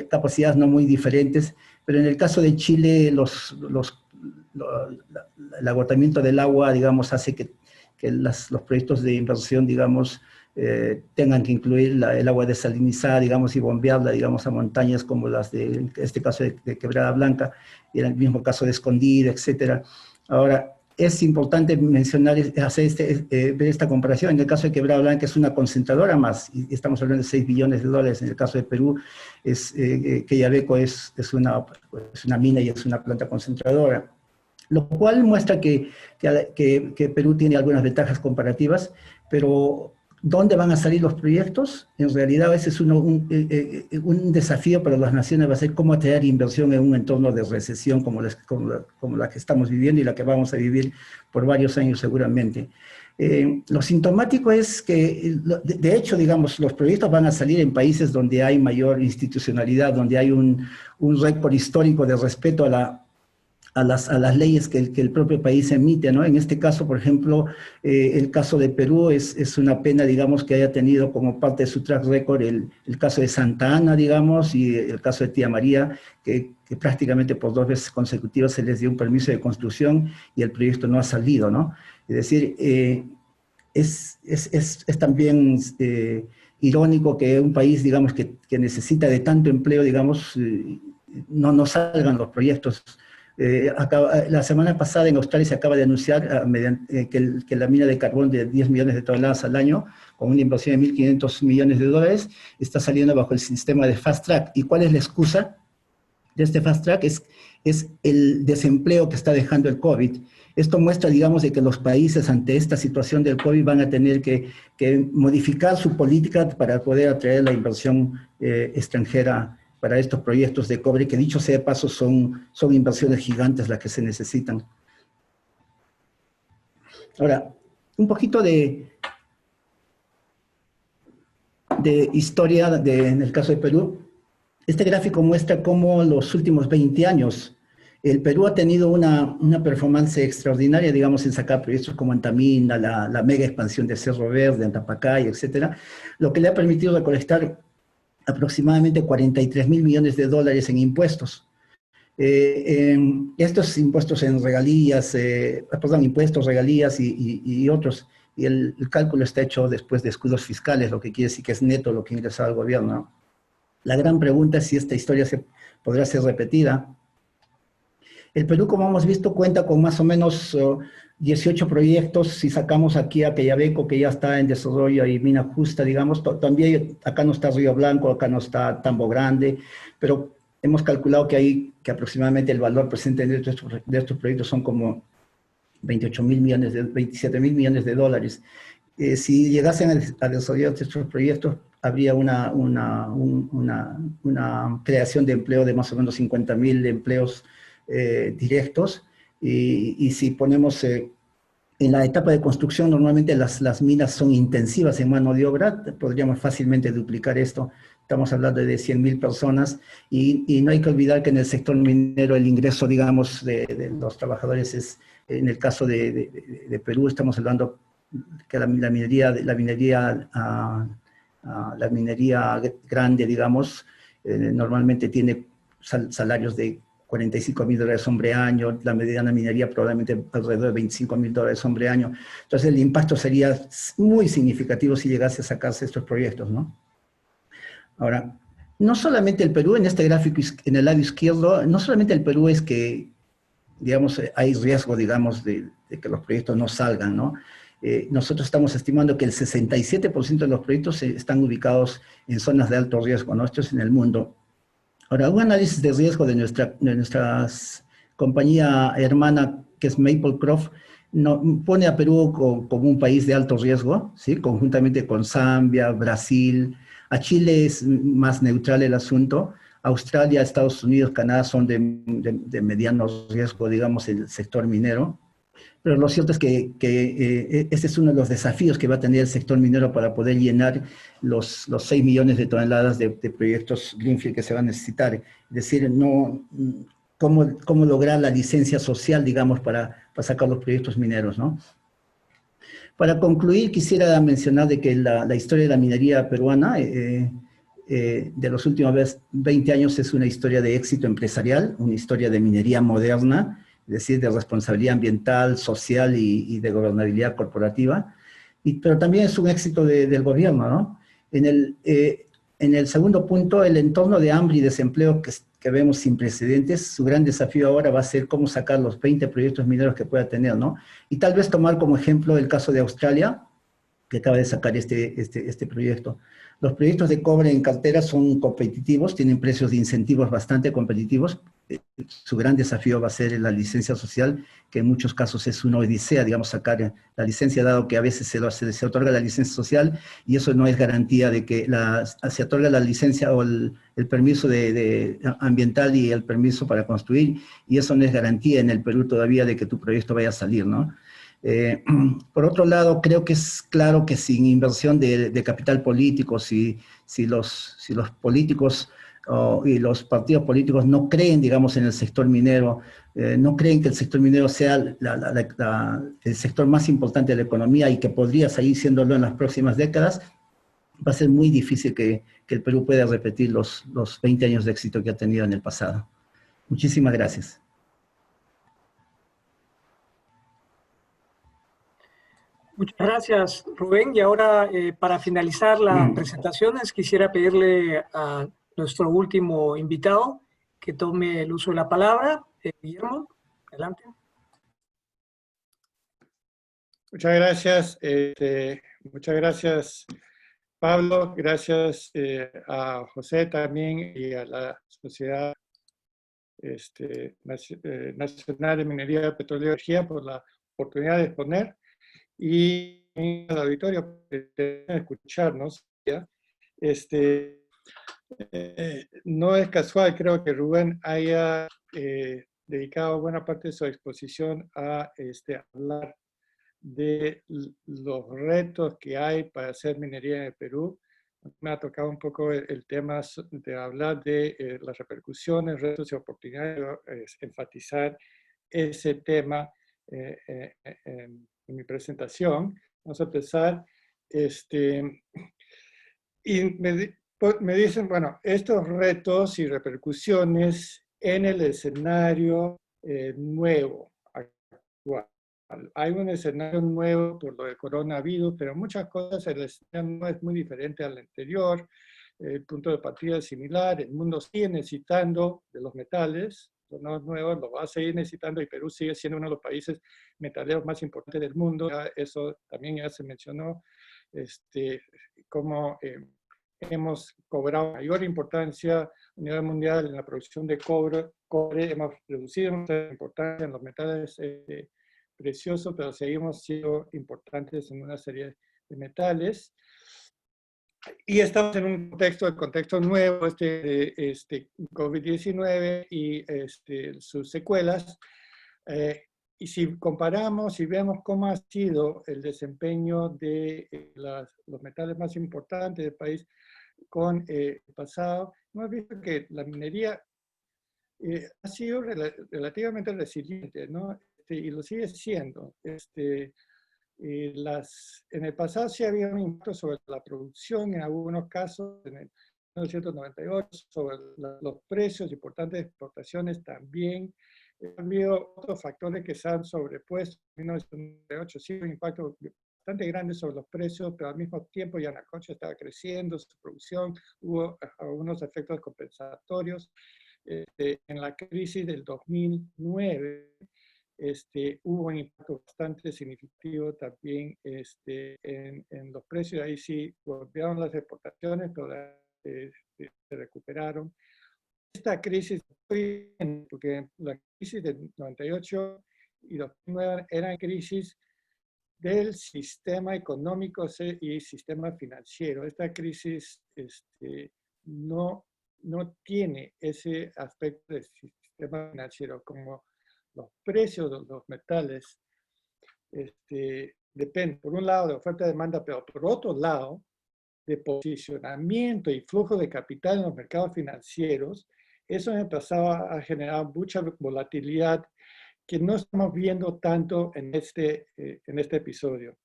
capacidades no muy diferentes, pero en el caso de Chile, el agotamiento del agua, digamos, hace que los proyectos de inversión, digamos, tengan que incluir el agua desalinizada, digamos, y bombearla, digamos, a montañas como las de este caso de Quebrada Blanca, y en el mismo caso de Escondida, etcétera. Ahora, es importante mencionar, ver esta comparación. En el caso de Quebrada Blanca es una concentradora más, y estamos hablando de 6 billones de dólares. En el caso de Perú, Quellaveco es una mina y es una planta concentradora, lo cual muestra que Perú tiene algunas ventajas comparativas, pero ¿dónde van a salir los proyectos? En realidad, ese es un desafío para las naciones, va a ser cómo atraer inversión en un entorno de recesión como la que estamos viviendo y la que vamos a vivir por varios años seguramente. Lo sintomático es que, de hecho, digamos, los proyectos van a salir en países donde hay mayor institucionalidad, donde hay un récord histórico de respeto a las leyes que el propio país emite, ¿no? En este caso, por ejemplo, el caso de Perú es una pena, digamos, que haya tenido como parte de su track record el caso de Santa Ana, digamos, y el caso de Tía María, que prácticamente por 2 veces consecutivas se les dio un permiso de construcción y el proyecto no ha salido, ¿no? Es decir, es también irónico que un país, digamos, que necesita de tanto empleo, digamos, no salgan los proyectos. La semana pasada en Australia se acaba de anunciar que la mina de carbón de 10 millones de toneladas al año, con una inversión de 1.500 millones de dólares, está saliendo bajo el sistema de Fast Track. ¿Y cuál es la excusa de este Fast Track? Es el desempleo que está dejando el COVID. Esto muestra, digamos, de que los países ante esta situación del COVID van a tener que modificar su política para poder atraer la inversión extranjera para estos proyectos de cobre, que dicho sea de paso son inversiones gigantes las que se necesitan. Ahora, un poquito de historia en el caso de Perú. Este gráfico muestra cómo los últimos 20 años el Perú ha tenido una performance extraordinaria, digamos, en sacar proyectos como Antamina, la mega expansión de Cerro Verde, Antapacay, etcétera, lo que le ha permitido recolectar aproximadamente 43.000 millones de dólares en impuestos. Estos impuestos en regalías, impuestos, regalías y otros, y el cálculo está hecho después de escudos fiscales, lo que quiere decir que es neto lo que ingresa al gobierno, ¿no? La gran pregunta es si esta historia podrá ser repetida. El Perú, como hemos visto, cuenta con más o menos 18 proyectos. Si sacamos aquí a Pellabeco, que ya está en desarrollo, y Mina Justa, digamos, también acá no está Río Blanco, acá no está Tambo Grande, pero hemos calculado que aproximadamente el valor presente de estos proyectos son como 27 mil millones de dólares. Si llegasen a desarrollar estos proyectos, habría una creación de empleo de más o menos 50.000 empleos directos, y si ponemos en la etapa de construcción, normalmente las minas son intensivas en mano de obra, podríamos fácilmente duplicar esto. Estamos hablando de 100.000 personas, y no hay que olvidar que en el sector minero el ingreso, digamos, de los trabajadores en el caso de Perú, estamos hablando que la minería grande, digamos, normalmente tiene salarios de $45.000 hombre año, la mediana minería probablemente alrededor de $25.000 hombre año. Entonces el impacto sería muy significativo si llegase a sacarse estos proyectos, ¿no? Ahora, no solamente el Perú, en este gráfico en el lado izquierdo, no solamente el Perú es que, digamos, hay riesgo, digamos, de que los proyectos no salgan, ¿no? Nosotros estamos estimando que el 67% de los proyectos están ubicados en zonas de alto riesgo, ¿no? Esto es en el mundo. Ahora, un análisis de riesgo de nuestra compañía hermana, que es Maplecroft, pone a Perú como un país de alto riesgo, ¿sí? Conjuntamente con Zambia, Brasil. A Chile es más neutral el asunto. Australia, Estados Unidos, Canadá son de mediano riesgo, digamos, el sector minero. Pero lo cierto es que este es uno de los desafíos que va a tener el sector minero para poder llenar los 6 millones de toneladas de proyectos Greenfield que se van a necesitar. Es decir, cómo lograr la licencia social, digamos, para sacar los proyectos mineros, ¿no? Para concluir, quisiera mencionar de que la historia de la minería peruana de los últimos 20 años es una historia de éxito empresarial, una historia de minería moderna, es decir, de responsabilidad ambiental, social y de gobernabilidad corporativa, pero también es un éxito del gobierno, ¿no? En el segundo punto, el entorno de hambre y desempleo que vemos sin precedentes, su gran desafío ahora va a ser cómo sacar los 20 proyectos mineros que pueda tener, ¿no? Y tal vez tomar como ejemplo el caso de Australia, que acaba de sacar este proyecto. Los proyectos de cobre en cartera son competitivos, tienen precios de incentivos bastante competitivos. Su gran desafío va a ser la licencia social, que en muchos casos es una odisea, digamos, sacar la licencia, dado que a veces se otorga la licencia social, y eso no es garantía de que se otorga la licencia o el permiso ambiental y el permiso para construir, y eso no es garantía en el Perú todavía de que tu proyecto vaya a salir, ¿no? Por otro lado, creo que es claro que sin inversión de capital político, si los políticos y los partidos políticos no creen, digamos, en el sector minero, no creen que el sector minero sea el sector más importante de la economía y que podría seguir siéndolo en las próximas décadas, va a ser muy difícil que el Perú pueda repetir los 20 años de éxito que ha tenido en el pasado. Muchísimas gracias. Muchas gracias, Rubén. Y ahora, para finalizar las presentaciones, quisiera pedirle a nuestro último invitado que tome el uso de la palabra. Guillermo, adelante. Muchas gracias. Muchas gracias, Pablo. Gracias a José también y a la Sociedad Nacional de Minería, Petróleo y Energía por la oportunidad de exponer, y al auditorio por escucharnos. ¿Ya? No es casual, creo que Rubén haya dedicado buena parte de su exposición a hablar de los retos que hay para hacer minería en el Perú. Me ha tocado un poco el tema de hablar de las repercusiones, retos y oportunidades, enfatizar ese tema en mi presentación. Vamos a empezar. Y me dicen, bueno, estos retos y repercusiones en el escenario nuevo, actual. Hay un escenario nuevo por lo del coronavirus, pero muchas cosas el escenario no es muy diferente al anterior. El punto de partida es similar, el mundo sigue necesitando de los metales, no es nuevo, lo va a seguir necesitando, y Perú sigue siendo uno de los países metaleros más importantes del mundo. Eso también ya se mencionó, cómo hemos cobrado mayor importancia a nivel mundial en la producción de cobre, hemos reducido nuestra importancia en los metales preciosos, pero seguimos siendo importantes en una serie de metales. Y estamos en un contexto nuevo, COVID-19 y sus secuelas. Y si comparamos y vemos cómo ha sido el desempeño de los metales más importantes del país con el pasado, hemos visto que la minería ha sido relativamente resiliente, ¿no? Y lo sigue siendo. En el pasado sí había un impacto sobre la producción, en algunos casos, en el 1998, sobre los precios importantes de exportaciones también. Ha habido otros factores que se han sobrepuesto. En 1998 sí hubo un impacto bastante grande sobre los precios, pero al mismo tiempo Yanacocha estaba creciendo, su producción, hubo algunos efectos compensatorios. En la crisis del 2009, hubo un impacto bastante significativo también en los precios. Ahí sí volvieron las exportaciones, pero se recuperaron. Esta crisis, porque la crisis del 98 y 2009 eran crisis del sistema económico y sistema financiero. Esta crisis no tiene ese aspecto del sistema financiero, como los precios de los metales dependen, por un lado, de oferta y demanda, pero por otro lado, de posicionamiento y flujo de capital en los mercados financieros. Eso empezaba a generar mucha volatilidad que no estamos viendo tanto en este episodio.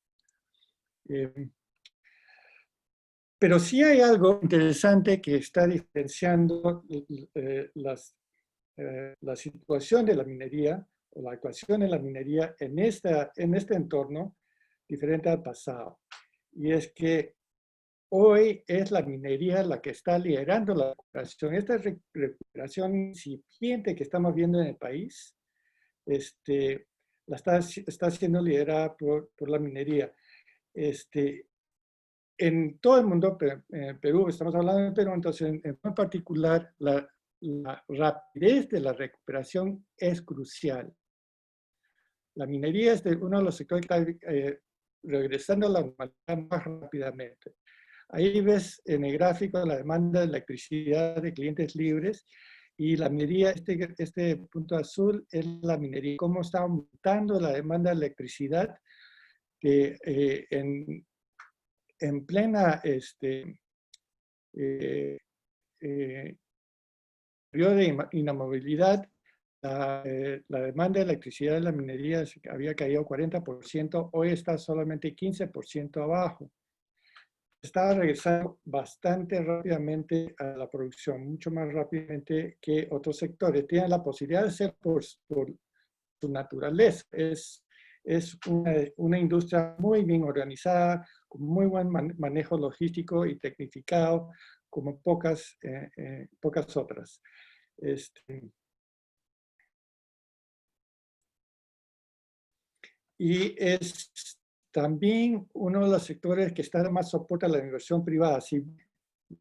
Pero sí hay algo interesante que está diferenciando la situación de la minería o la actuación en la minería en este entorno diferente al pasado. Y es que hoy es la minería la que está liderando la recuperación. Esta recuperación incipiente que estamos viendo en el país, está siendo liderada por la minería. En todo el mundo, en Perú, estamos hablando de Perú, entonces en particular la rapidez de la recuperación es crucial. La minería es uno de los sectores que está regresando a la normalidad más rápidamente. Ahí ves en el gráfico la demanda de electricidad de clientes libres, y la minería, este punto azul es la minería, cómo está aumentando la demanda de electricidad que en plena periodo de inamovilidad, la demanda de electricidad en la minería había caído 40%, hoy está solamente 15% abajo. Está regresando bastante rápidamente a la producción, mucho más rápidamente que otros sectores. Tienen la posibilidad de ser por su naturaleza. Es es una industria muy bien organizada, con muy buen manejo logístico y tecnificado, como pocas otras. Y es también uno de los sectores que está más soporta la inversión privada. Si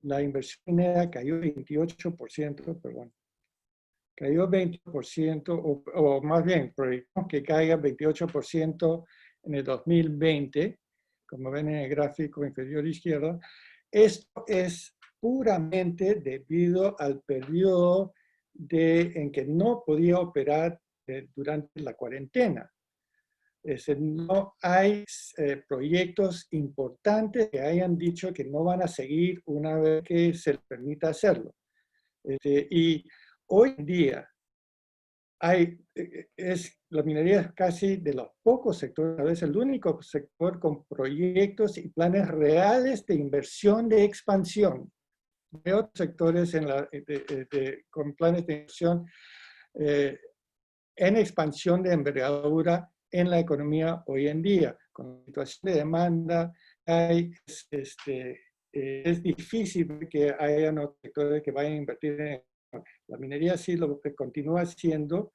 la inversión minera cayó 28%, perdón, cayó 20%, o más bien, proyectamos que caiga 28% en el 2020, como ven en el gráfico inferior izquierdo. Esto es puramente debido al periodo en que no podía operar durante la cuarentena. No hay proyectos importantes que hayan dicho que no van a seguir una vez que se les permita hacerlo. Y hoy en día la minería es casi de los pocos sectores, a veces el único sector con proyectos y planes reales de inversión de expansión. De otros sectores con planes de inversión en expansión de envergadura en la economía hoy en día. Con la situación de demanda, es difícil que haya otros sectores que vayan a invertir en la minería. Sí lo que continúa haciendo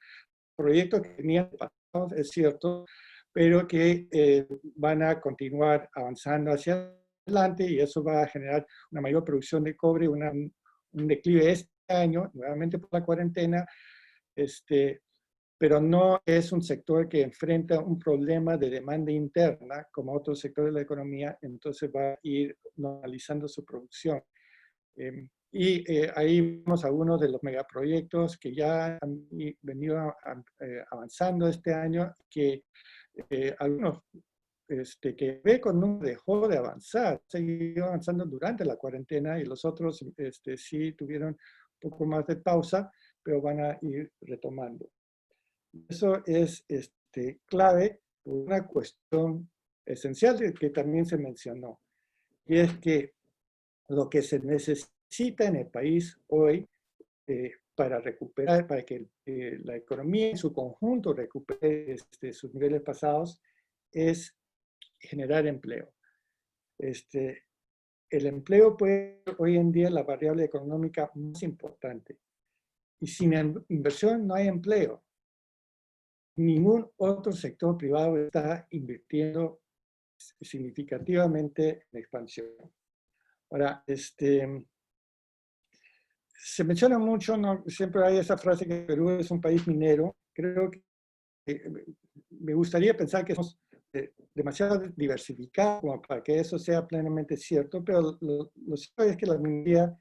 proyectos que tenían pasados, es cierto, pero que van a continuar avanzando hacia adelante y eso va a generar una mayor producción de cobre, un declive este año, nuevamente por la cuarentena, pero no es un sector que enfrenta un problema de demanda interna como otros sectores de la economía, entonces va a ir normalizando su producción. Ahí vemos algunos de los megaproyectos que ya han venido avanzando este año, que algunos que Beco dejó de avanzar, siguió avanzando durante la cuarentena y los otros sí tuvieron un poco más de pausa, pero van a ir retomando. Eso es clave por una cuestión esencial que también se mencionó, y es que lo que se necesita en el país hoy para recuperar, para que la economía en su conjunto recupere sus niveles pasados, es generar empleo. El empleo puede hoy en día la variable económica más importante. Y sin inversión no hay empleo. Ningún otro sector privado está invirtiendo significativamente en expansión. Ahora, se menciona mucho, ¿no? Siempre hay esa frase que Perú es un país minero. Creo que me gustaría pensar que somos demasiado diversificados como para que eso sea plenamente cierto, pero lo cierto es que la minería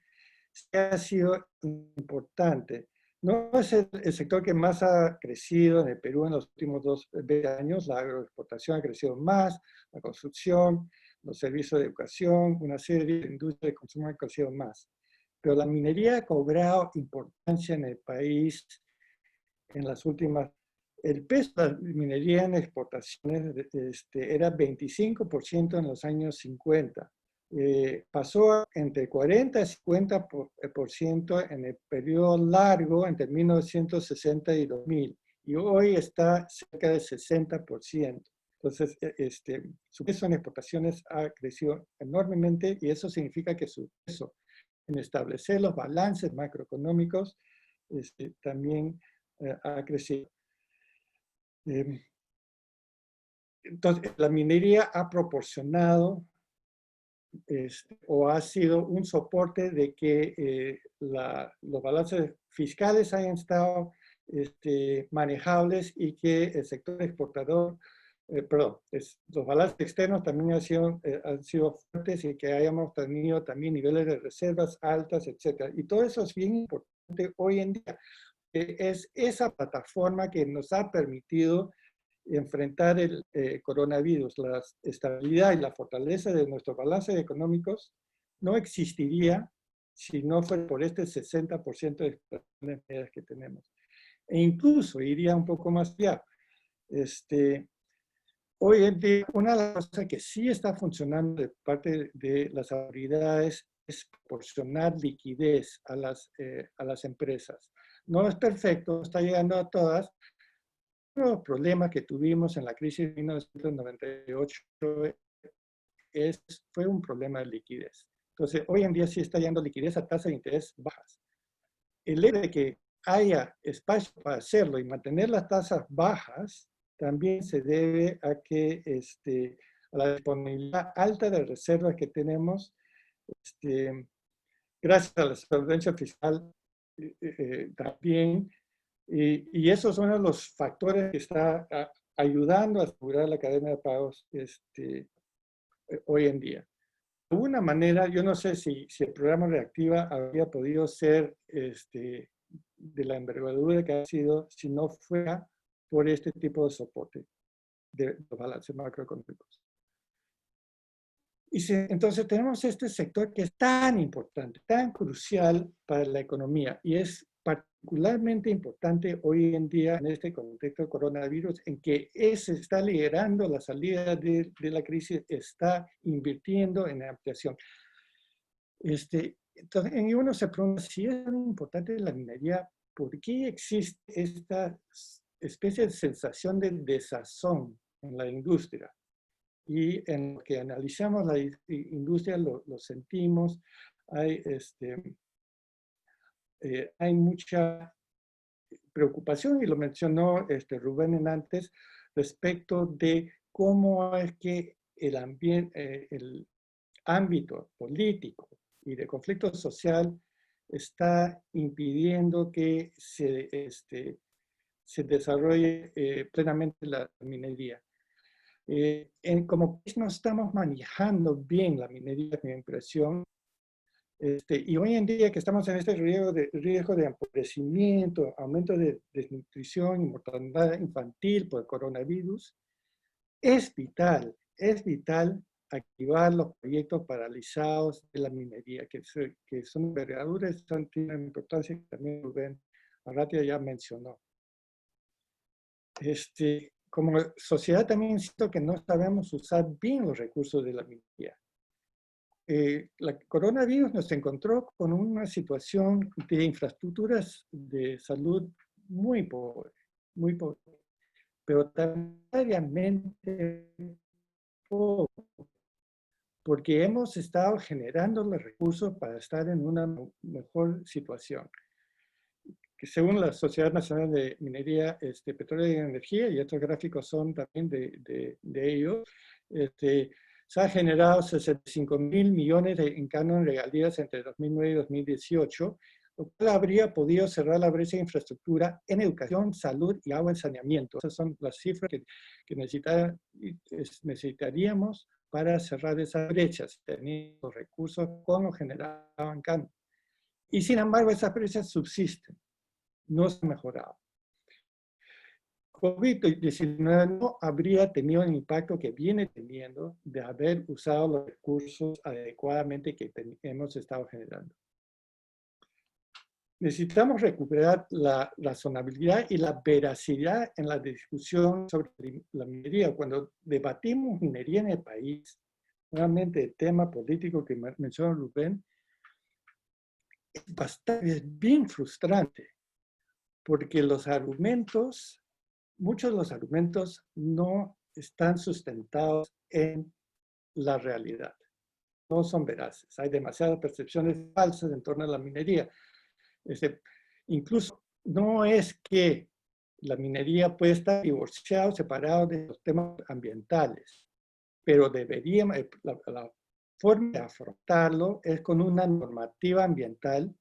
ha sido importante. No es el sector que más ha crecido en el Perú en los últimos 20 años. La agroexportación ha crecido más, la construcción, los servicios de educación, una serie de industrias de consumo han crecido más. Pero la minería ha cobrado importancia en el país en las últimas. El peso de la minería en exportaciones era 25% en los años 50. Pasó entre 40 y 50% en el periodo largo entre 1960 y 2000. Y hoy está cerca del 60%. Entonces, su peso en exportaciones ha crecido enormemente y eso significa que su peso en establecer los balances macroeconómicos también ha crecido. Entonces, la minería ha proporcionado o ha sido un soporte de que los balances fiscales hayan estado manejables y que el sector exportador, los balances externos también han sido fuertes y que hayamos tenido también niveles de reservas altas, etc. Y todo eso es bien importante hoy en día. Es esa plataforma que nos ha permitido enfrentar el coronavirus. La estabilidad y la fortaleza de nuestros balances económicos no existiría si no fuera por este 60% de exportaciones que tenemos. E incluso iría un poco más allá. Hoy en día, una de las cosas que sí está funcionando de parte de las autoridades es proporcionar liquidez a las empresas. No es perfecto, está llegando a todas, de los problemas que tuvimos en la crisis de 1998 fue un problema de liquidez. Entonces, hoy en día sí está yendo liquidez a tasas de interés bajas. El hecho de que haya espacio para hacerlo y mantener las tasas bajas también se debe a que a la disponibilidad alta de reservas que tenemos, gracias a la solvencia fiscal también. Y esos son los factores que están ayudando a asegurar la cadena de pagos hoy en día. De alguna manera, yo no sé si el programa Reactiva habría podido ser de la envergadura que ha sido si no fuera por este tipo de soporte de los balances macroeconómicos. Entonces tenemos este sector que es tan importante, tan crucial para la economía y es particularmente importante hoy en día en este contexto del coronavirus, en que se está liderando la salida de la crisis, está invirtiendo en ampliación. Entonces, uno se pregunta si es tan importante la minería, ¿por qué existe esta especie de sensación de desazón en la industria? Y en lo que analizamos la industria lo sentimos, hay mucha preocupación, y lo mencionó Rubén antes, respecto de cómo es que el ámbito político y de conflicto social está impidiendo que se desarrolle plenamente la minería. Como país no estamos manejando bien la minería, mi impresión, y hoy en día que estamos en este riesgo de empobrecimiento, aumento de desnutrición y mortalidad infantil por el coronavirus, es vital activar los proyectos paralizados de la minería, que son envergaduras, tienen importancia, que también Rubén Arratia ya mencionó. Como sociedad también siento que no sabemos usar bien los recursos de la minería. El coronavirus nos encontró con una situación de infraestructuras de salud muy pobre, pero también poco, porque hemos estado generando los recursos para estar en una mejor situación. Que según la Sociedad Nacional de Minería, Petróleo y Energía, y estos gráficos son también de ellos, se ha generado 65.000 millones en canon de regalías entre 2009 y 2018, lo cual habría podido cerrar la brecha de infraestructura en educación, salud y agua y saneamiento. Esas son las cifras que necesitaríamos para cerrar esas brechas, teniendo los recursos con lo generado en canon. Y sin embargo, esas brechas subsisten, no se han mejorado. COVID-19 no habría tenido el impacto que viene teniendo de haber usado los recursos adecuadamente que hemos estado generando. Necesitamos recuperar la razonabilidad y la veracidad en la discusión sobre la minería. Cuando debatimos minería en el país, nuevamente el tema político que mencionó Rubén, es bien frustrante, porque los argumentos, muchos de los argumentos no están sustentados en la realidad, no son veraces. Hay demasiadas percepciones falsas en torno a la minería. Incluso no es que la minería puede estar divorciada o separada de los temas ambientales, pero deberíamos, la forma de afrontarlo es con una normativa ambiental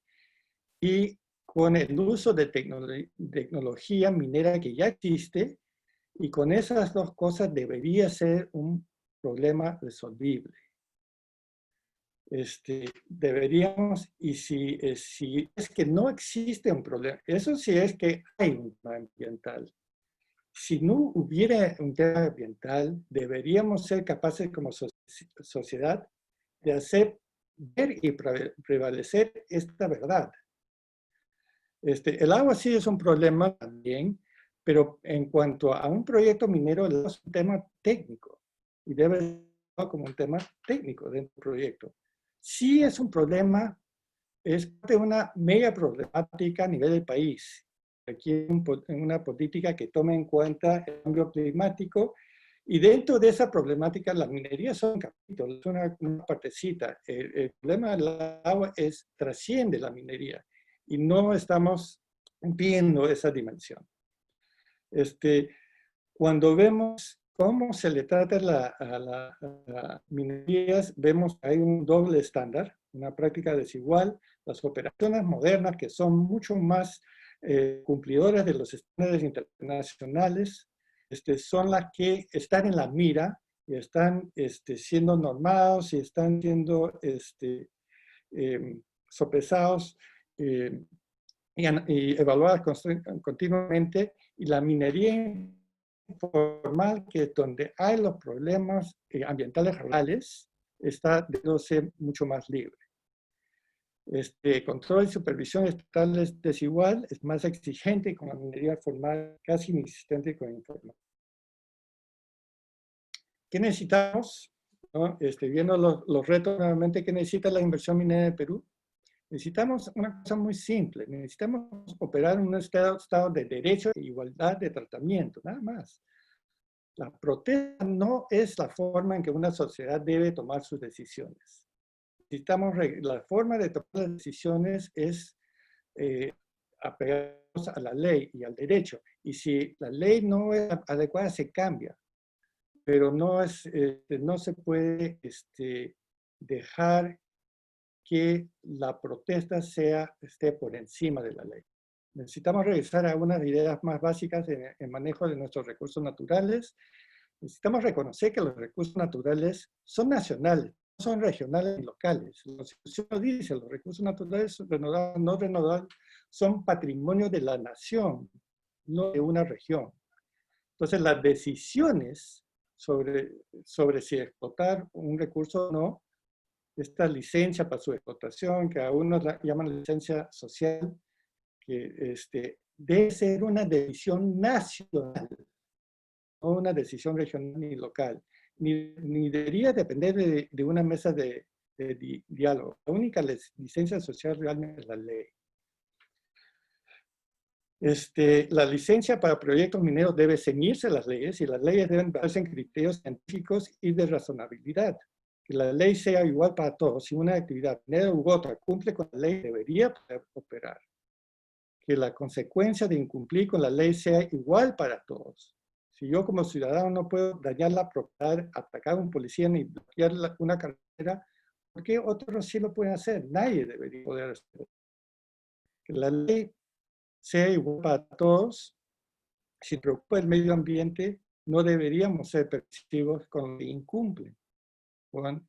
y con el uso de tecnología minera que ya existe, y con esas dos cosas debería ser un problema resolvible. Deberíamos, y si es que no existe un problema, eso sí es que hay un tema ambiental. Si no hubiera un tema ambiental, deberíamos ser capaces como sociedad de hacer ver y prevalecer esta verdad. El agua sí es un problema también, pero en cuanto a un proyecto minero, es un tema técnico y debe ser como un tema técnico dentro del proyecto. Sí es un problema, es de una mega problemática a nivel del país. requiere una política que tome en cuenta el cambio climático. Y dentro de esa problemática, la minería son capítulos, es una partecita. El problema del agua trasciende la minería y no estamos viendo esa dimensión. Cuando vemos cómo se le trata a las minerías, vemos que hay un doble estándar, una práctica desigual. Las operaciones modernas, que son mucho más cumplidoras de los estándares internacionales, son las que están en la mira y están siendo normados y están siendo sopesados y evaluadas continuamente. Y la minería informal, que es donde hay los problemas ambientales reales, está dándose mucho más libre. Control y supervisión estatal es desigual, es más exigente con la minería formal, casi inexistente con la informal. ¿Qué necesitamos? ¿No? Viendo los retos nuevamente, ¿qué necesita la inversión minera de Perú? Necesitamos una cosa muy simple, necesitamos operar en un estado de derecho e igualdad de tratamiento, nada más. La protesta no es la forma en que una sociedad debe tomar sus decisiones. La forma de tomar las decisiones es apegarnos a la ley y al derecho. Y si la ley no es adecuada, se cambia. Pero no se puede dejar que la protesta esté por encima de la ley. Necesitamos regresar a unas ideas más básicas en el manejo de nuestros recursos naturales. Necesitamos reconocer que los recursos naturales son nacionales, no son regionales ni locales. La Constitución dice, los recursos naturales renovables, no renovables, son patrimonio de la nación, no de una región. Entonces, las decisiones sobre si explotar un recurso o no, esta licencia para su explotación, que a unos la llaman licencia social, que debe ser una decisión nacional, no una decisión regional ni local, ni debería depender de una mesa de diálogo. La única licencia social realmente es la ley. La licencia para proyectos mineros debe ceñirse a las leyes y las leyes deben basarse en criterios científicos y de razonabilidad. Que la ley sea igual para todos. Si una actividad minera u otra cumple con la ley, debería poder operar. Que la consecuencia de incumplir con la ley sea igual para todos. Si yo como ciudadano no puedo dañar la propiedad, atacar a un policía ni bloquear una carretera, ¿por qué otros sí lo pueden hacer? Nadie debería poder hacerlo. Que la ley sea igual para todos. Si preocupa el medio ambiente, no deberíamos ser permisivos con lo que incumplen con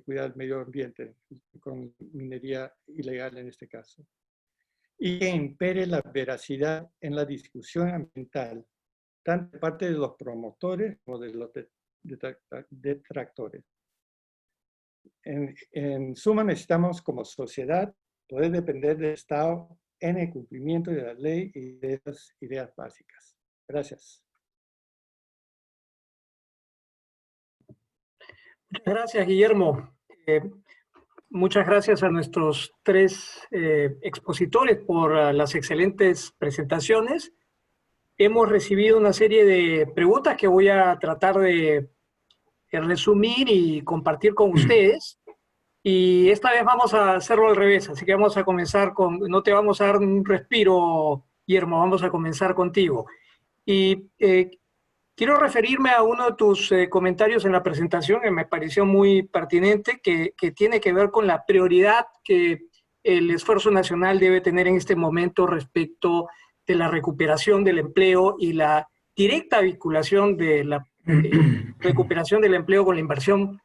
cuidar el medio ambiente, con minería ilegal en este caso. Y que impere la veracidad en la discusión ambiental, tanto de parte de los promotores como de los detractores. En suma, necesitamos como sociedad poder depender del Estado en el cumplimiento de la ley y de esas ideas básicas. Gracias. Muchas gracias, Guillermo. Muchas gracias a nuestros tres expositores por las excelentes presentaciones. Hemos recibido una serie de preguntas que voy a tratar de resumir y compartir con ustedes. Y esta vez vamos a hacerlo al revés, así que vamos a comenzar con, no te vamos a dar un respiro, Guillermo, vamos a comenzar contigo. Y quiero referirme a uno de tus comentarios en la presentación que me pareció muy pertinente, que tiene que ver con la prioridad que el esfuerzo nacional debe tener en este momento respecto de la recuperación del empleo y la directa vinculación de la recuperación del empleo con la inversión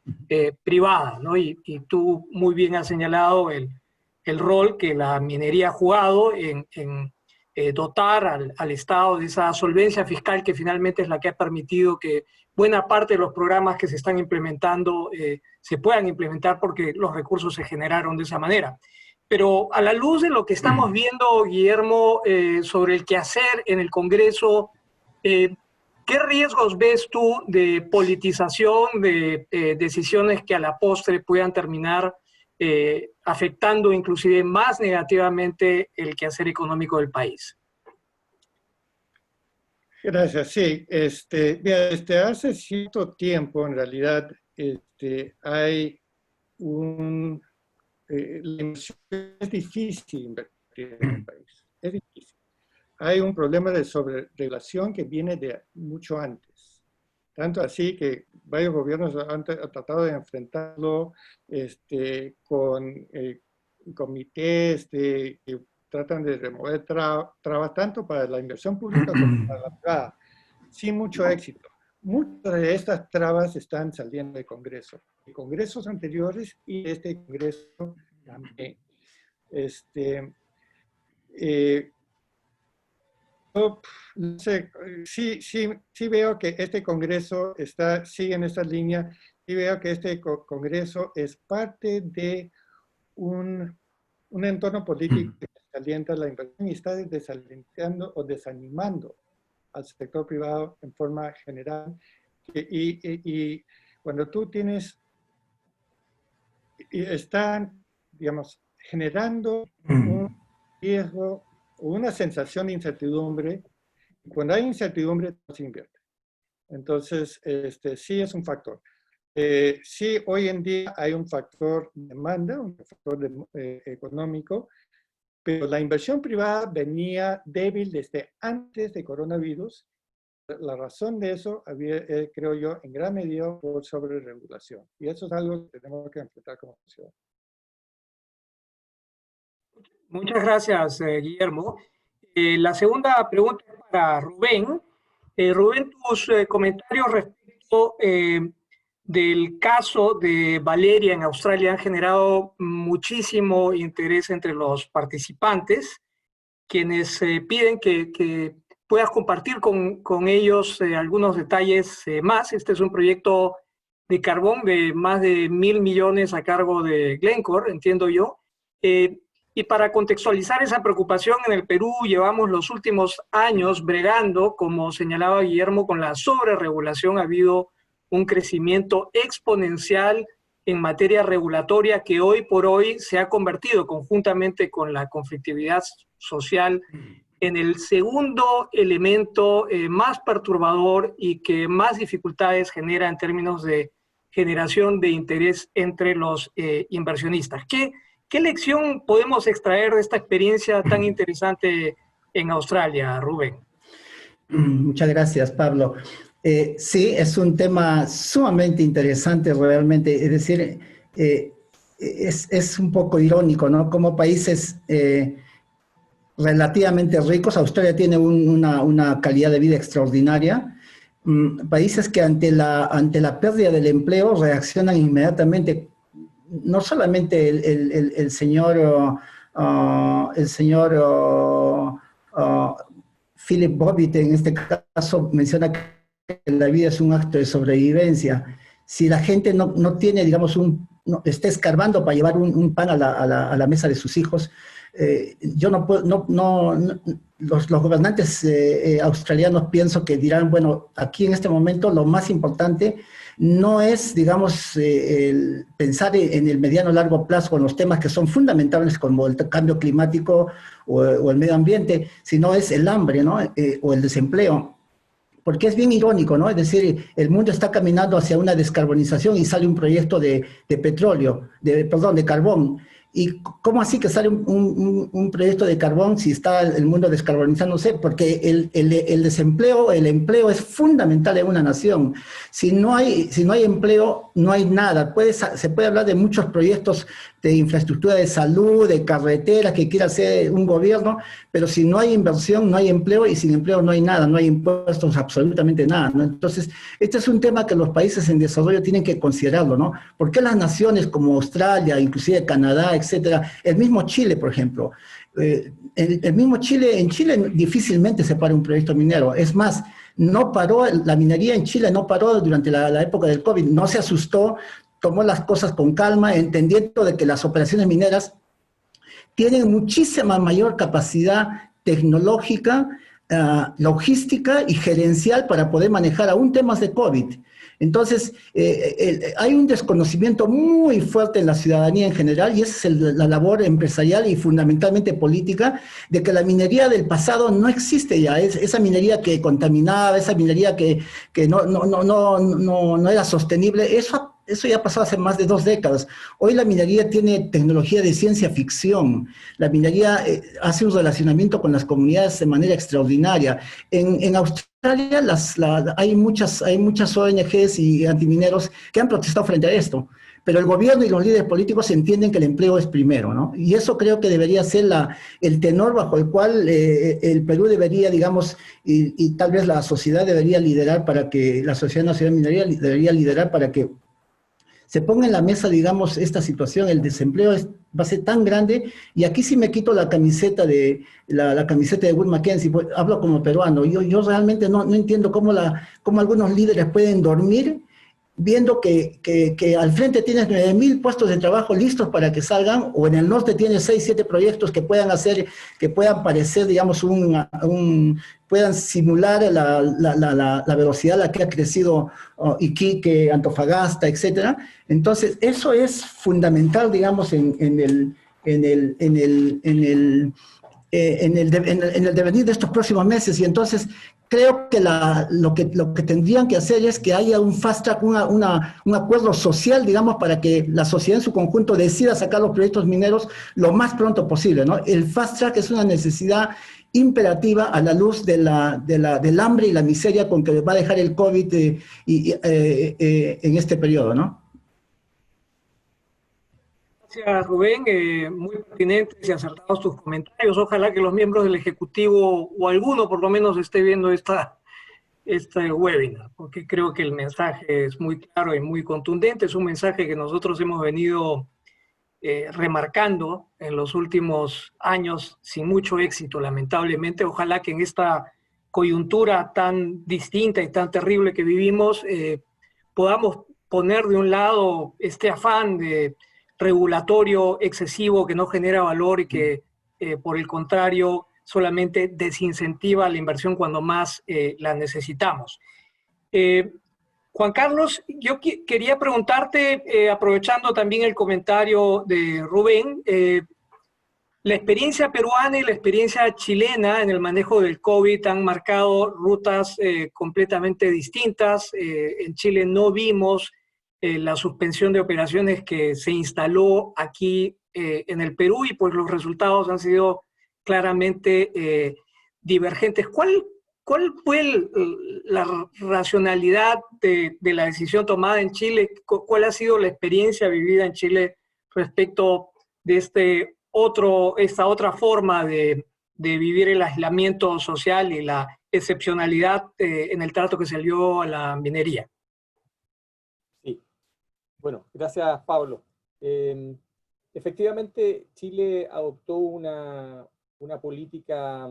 privada, ¿no? Y tú muy bien has señalado el rol que la minería ha jugado en dotar al Estado de esa solvencia fiscal que finalmente es la que ha permitido que buena parte de los programas que se están implementando se puedan implementar porque los recursos se generaron de esa manera. Pero a la luz de lo que estamos viendo, Guillermo, sobre el quehacer en el Congreso, ¿qué riesgos ves tú de politización de decisiones que a la postre puedan terminar afectando inclusive más negativamente el quehacer económico del país? Gracias, sí. Mira, desde hace cierto tiempo, en realidad, hay la inversión es difícil invertir en el país. Es difícil. Hay un problema de sobreregulación que viene de mucho antes. Tanto así que varios gobiernos han tratado de enfrentarlo con comités que tratan de remover trabas tanto para la inversión pública como para la privada, sin mucho éxito. Muchas de estas trabas están saliendo del Congreso, de congresos anteriores y de este Congreso también. No sé, sí veo que este Congreso sigue en esta línea, y veo que este Congreso es parte de un entorno político que desalienta la inversión y está desalentando o desanimando al sector privado en forma general. Y cuando tú tienes, están, digamos, generando un riesgo o una sensación de incertidumbre, cuando hay incertidumbre no se invierte. Entonces, sí es un factor. Sí, hoy en día hay un factor de demanda, un factor económico, pero la inversión privada venía débil desde antes de coronavirus. La razón de eso creo yo, en gran medida por sobreregulación. Y eso es algo que tenemos que enfrentar como sociedad. Muchas gracias, Guillermo. La segunda pregunta es para Rubén. Rubén, tus comentarios respecto del caso de Valeria en Australia han generado muchísimo interés entre los participantes, quienes piden que puedas compartir con ellos algunos detalles más. Este es un proyecto de carbón de más de 1.000 millones a cargo de Glencore, entiendo yo. Y para contextualizar esa preocupación, en el Perú llevamos los últimos años bregando, como señalaba Guillermo, con la sobreregulación. Ha habido un crecimiento exponencial en materia regulatoria que hoy por hoy se ha convertido, conjuntamente con la conflictividad social, en el segundo elemento más perturbador y que más dificultades genera en términos de generación de interés entre los inversionistas. ¿Qué lección podemos extraer de esta experiencia tan interesante en Australia, Rubén? Muchas gracias, Pablo. Sí, es un tema sumamente interesante realmente. Es decir, es un poco irónico, ¿no? Como países relativamente ricos, Australia tiene una calidad de vida extraordinaria. Países que ante la pérdida del empleo reaccionan inmediatamente. No solamente el señor Philip Bobbitt en este caso menciona que la vida es un acto de sobrevivencia. Si la gente no tiene, digamos, está escarbando para llevar un pan a la mesa de sus hijos, los gobernantes australianos pienso que dirán, bueno, aquí en este momento lo más importante no es, digamos, pensar en el mediano largo plazo con los temas que son fundamentales como el cambio climático o el medio ambiente, sino es el hambre, ¿no? O el desempleo. Porque es bien irónico, ¿no? Es decir, el mundo está caminando hacia una descarbonización y sale un proyecto de carbón. ¿Y cómo así que sale un proyecto de carbón si está el mundo descarbonizándose? Porque el desempleo, el empleo es fundamental en una nación. Si no hay empleo, no hay nada. Se puede hablar de muchos proyectos de infraestructura de salud, de carreteras que quiera hacer un gobierno, pero si no hay inversión, no hay empleo, y sin empleo no hay nada, no hay impuestos, absolutamente nada, ¿no? Entonces, este es un tema que los países en desarrollo tienen que considerarlo, ¿no? ¿Por qué las naciones como Australia, inclusive Canadá, etcétera, el mismo Chile, por ejemplo, en Chile difícilmente se para un proyecto minero? Es más, no paró, la minería en Chile no paró durante la época del COVID, no se asustó, tomó las cosas con calma, entendiendo de que las operaciones mineras tienen muchísima mayor capacidad tecnológica logística y gerencial para poder manejar aún temas de COVID. Entonces, hay un desconocimiento muy fuerte en la ciudadanía en general, y esa es la labor empresarial y fundamentalmente política, de que la minería del pasado no existe ya. Esa minería que contaminaba, esa minería que no era sostenible, eso ya pasó hace más de 2 décadas. Hoy la minería tiene tecnología de ciencia ficción. La minería hace un relacionamiento con las comunidades de manera extraordinaria. En Australia hay muchas ONGs y antimineros que han protestado frente a esto, pero el gobierno y los líderes políticos entienden que el empleo es primero, ¿no? Y eso creo que debería ser el tenor bajo el cual el Perú debería, digamos, y tal vez la sociedad debería liderar la Sociedad Nacional de Minería debería liderar para que se ponga en la mesa, digamos, esta situación. El desempleo va a ser tan grande, y aquí sí me quito la camiseta de la camiseta de Wood Mackenzie, pues, hablo como peruano. Yo realmente no entiendo cómo algunos líderes pueden dormir viendo que al frente tienes 9.000 puestos de trabajo listos para que salgan, o en el norte tienes 6, 7 proyectos que puedan parecer, digamos, puedan simular la velocidad a la que ha crecido Iquique, Antofagasta, etcétera. Entonces, eso es fundamental, digamos, en el devenir de estos próximos meses. Y entonces creo que lo que tendrían que hacer es que haya un fast track, un acuerdo social, digamos, para que la sociedad en su conjunto decida sacar los proyectos mineros lo más pronto posible, ¿no? El fast track es una necesidad imperativa a la luz del hambre y la miseria con que va a dejar el COVID en este periodo, ¿no? Gracias, Rubén. Muy pertinentes y acertados tus comentarios. Ojalá que los miembros del Ejecutivo, o alguno por lo menos, esté viendo este webinar, porque creo que el mensaje es muy claro y muy contundente. Es un mensaje que nosotros hemos venido remarcando en los últimos años sin mucho éxito, lamentablemente. Ojalá que en esta coyuntura tan distinta y tan terrible que vivimos podamos poner de un lado este afán de regulatorio excesivo que no genera valor y que por el contrario solamente desincentiva la inversión cuando más la necesitamos. Juan Carlos, yo quería preguntarte, aprovechando también el comentario de Rubén, la experiencia peruana y la experiencia chilena en el manejo del COVID han marcado rutas completamente distintas. En Chile no vimos la suspensión de operaciones que se instaló aquí en el Perú, y pues los resultados han sido claramente divergentes. ¿Cuál fue la racionalidad de la decisión tomada en Chile? ¿Cuál ha sido la experiencia vivida en Chile respecto de esta otra forma de vivir el aislamiento social y la excepcionalidad en el trato que se dio a la minería? Sí, bueno, gracias, Pablo. Efectivamente, Chile adoptó una política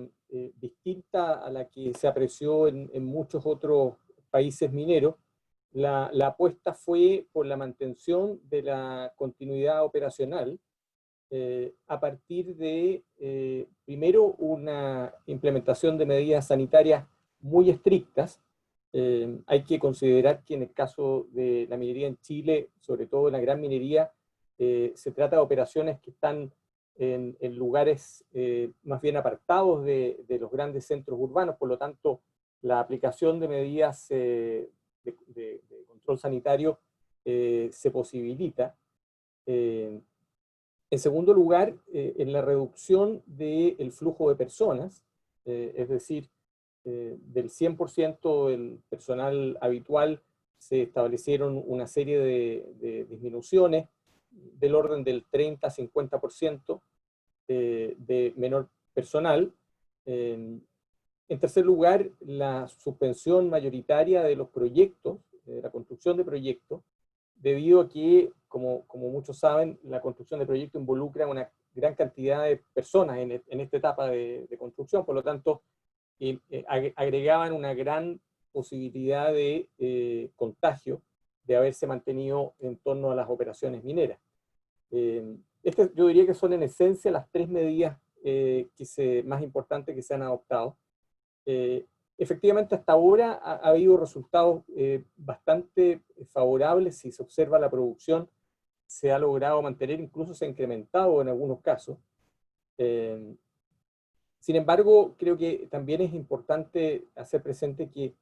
distinta a la que se apreció en muchos otros países mineros. La apuesta fue por la mantención de la continuidad operacional a partir de, primero, una implementación de medidas sanitarias muy estrictas. Hay que considerar que en el caso de la minería en Chile, sobre todo en la gran minería, se trata de operaciones que están en lugares más bien apartados de los grandes centros urbanos. Por lo tanto, la aplicación de medidas de control sanitario se posibilita. En segundo lugar, en la reducción del flujo de personas, es decir, del 100% del personal habitual se establecieron una serie de disminuciones del orden del 30-50% de menor personal. En tercer lugar, la suspensión mayoritaria de los proyectos, de la construcción de proyectos, debido a que, como muchos saben, la construcción de proyectos involucra una gran cantidad de personas en esta etapa de construcción. Por lo tanto, agregaban una gran posibilidad de contagio de haberse mantenido en torno a las operaciones mineras. Yo diría que son en esencia las 3 medidas más importantes que se han adoptado. Efectivamente, hasta ahora ha habido resultados bastante favorables. Si se observa la producción, se ha logrado mantener, incluso se ha incrementado en algunos casos. Sin embargo, creo que también es importante hacer presente que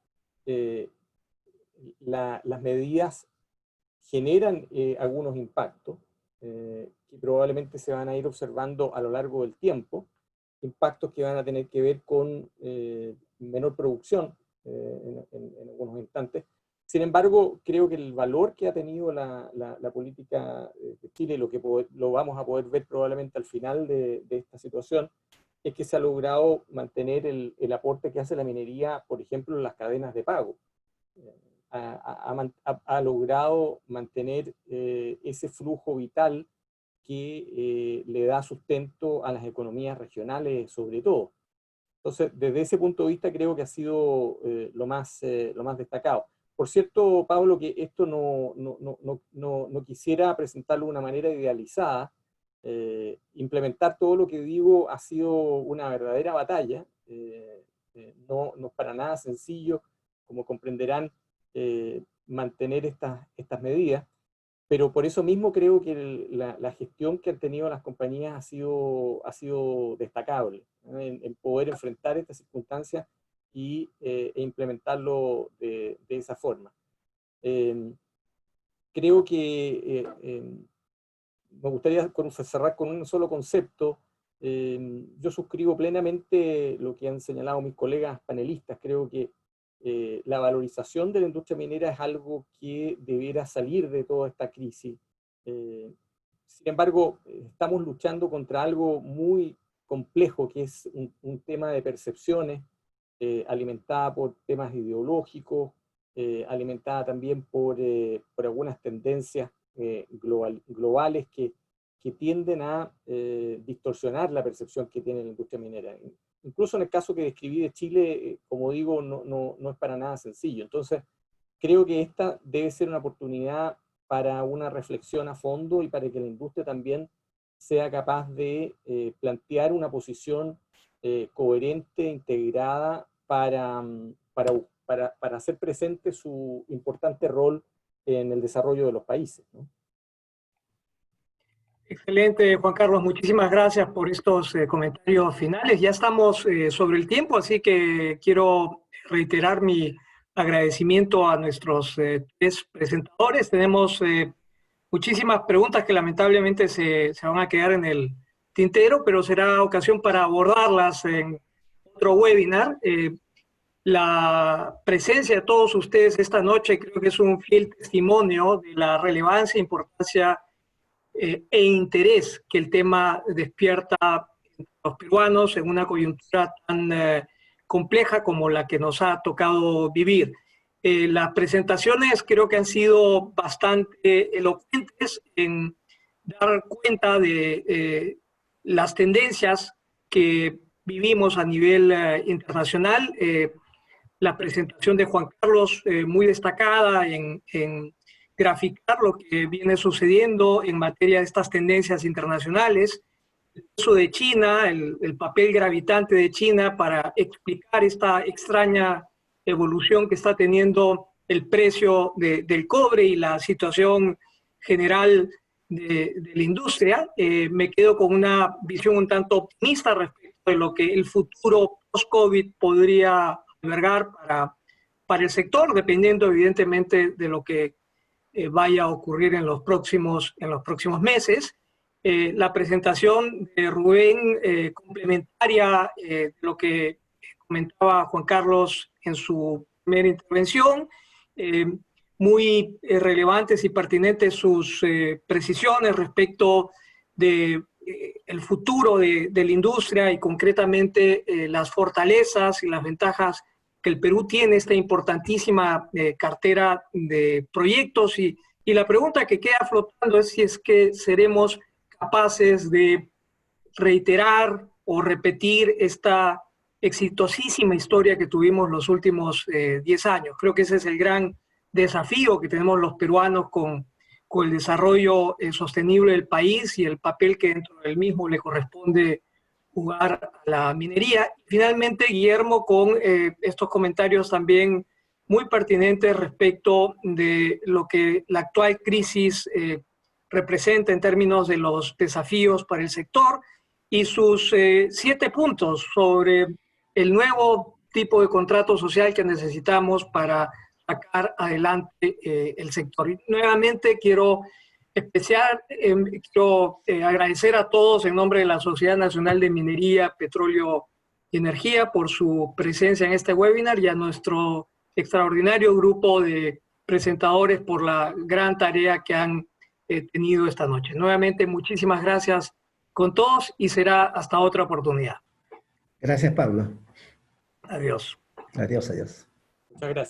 las medidas generan algunos impactos que probablemente se van a ir observando a lo largo del tiempo, impactos que van a tener que ver con menor producción en algunos instantes. Sin embargo, creo que el valor que ha tenido la política de Chile, lo vamos a poder ver probablemente al final de esta situación, es que se ha logrado mantener el aporte que hace la minería, por ejemplo, en las cadenas de pago. Ha logrado mantener ese flujo vital que le da sustento a las economías regionales sobre todo. Entonces, desde ese punto de vista creo que ha sido lo más destacado. Por cierto, Pablo, que esto no quisiera presentarlo de una manera idealizada. Implementar todo lo que digo ha sido una verdadera batalla. No es para nada sencillo, como comprenderán, mantener estas medidas, pero por eso mismo creo que la gestión que han tenido las compañías ha sido destacable, ¿no? en poder enfrentar estas circunstancias e implementarlo de esa forma. Creo que me gustaría cerrar con un solo concepto. Yo suscribo plenamente lo que han señalado mis colegas panelistas. Creo que la valorización de la industria minera es algo que debiera salir de toda esta crisis. Sin embargo, estamos luchando contra algo muy complejo, que es un tema de percepciones, alimentada por temas ideológicos, alimentada también por algunas tendencias globales que tienden a distorsionar la percepción que tiene la industria minera. Incluso en el caso que describí de Chile, como digo, no es para nada sencillo. Entonces, creo que esta debe ser una oportunidad para una reflexión a fondo y para que la industria también sea capaz de plantear una posición coherente, integrada, para hacer presente su importante rol en el desarrollo de los países, ¿no? Excelente, Juan Carlos. Muchísimas gracias por estos comentarios finales. Ya estamos sobre el tiempo, así que quiero reiterar mi agradecimiento a nuestros tres presentadores. Tenemos muchísimas preguntas que lamentablemente se van a quedar en el tintero, pero será ocasión para abordarlas en otro webinar. La presencia de todos ustedes esta noche creo que es un fiel testimonio de la relevancia e importancia e interés que el tema despierta en los peruanos en una coyuntura tan compleja como la que nos ha tocado vivir. Las presentaciones creo que han sido bastante elocuentes en dar cuenta de las tendencias que vivimos a nivel internacional. La presentación de Juan Carlos muy destacada en graficar lo que viene sucediendo en materia de estas tendencias internacionales, el uso de China, el papel gravitante de China para explicar esta extraña evolución que está teniendo el precio del cobre y la situación general de la industria. Me quedo con una visión un tanto optimista respecto de lo que el futuro post-COVID podría albergar para el sector, dependiendo evidentemente de lo que vaya a ocurrir en los próximos meses. La presentación de Rubén, complementaria de lo que comentaba Juan Carlos en su primera intervención, muy relevantes y pertinentes sus precisiones respecto de el futuro de la industria y concretamente las fortalezas y las ventajas que el Perú tiene, esta importantísima cartera de proyectos, y la pregunta que queda flotando es si es que seremos capaces de reiterar o repetir esta exitosísima historia que tuvimos los últimos 10 años. Creo que ese es el gran desafío que tenemos los peruanos con el desarrollo sostenible del país y el papel que dentro del mismo le corresponde jugar a la minería. Finalmente, Guillermo, con estos comentarios también muy pertinentes respecto de lo que la actual crisis representa en términos de los desafíos para el sector y sus 7 puntos sobre el nuevo tipo de contrato social que necesitamos para sacar adelante el sector. Y nuevamente quiero agradecer a todos en nombre de la Sociedad Nacional de Minería, Petróleo y Energía por su presencia en este webinar y a nuestro extraordinario grupo de presentadores por la gran tarea que han tenido esta noche. Nuevamente, muchísimas gracias con todos y será hasta otra oportunidad. Gracias, Pablo. Adiós. Adiós, adiós. Muchas gracias.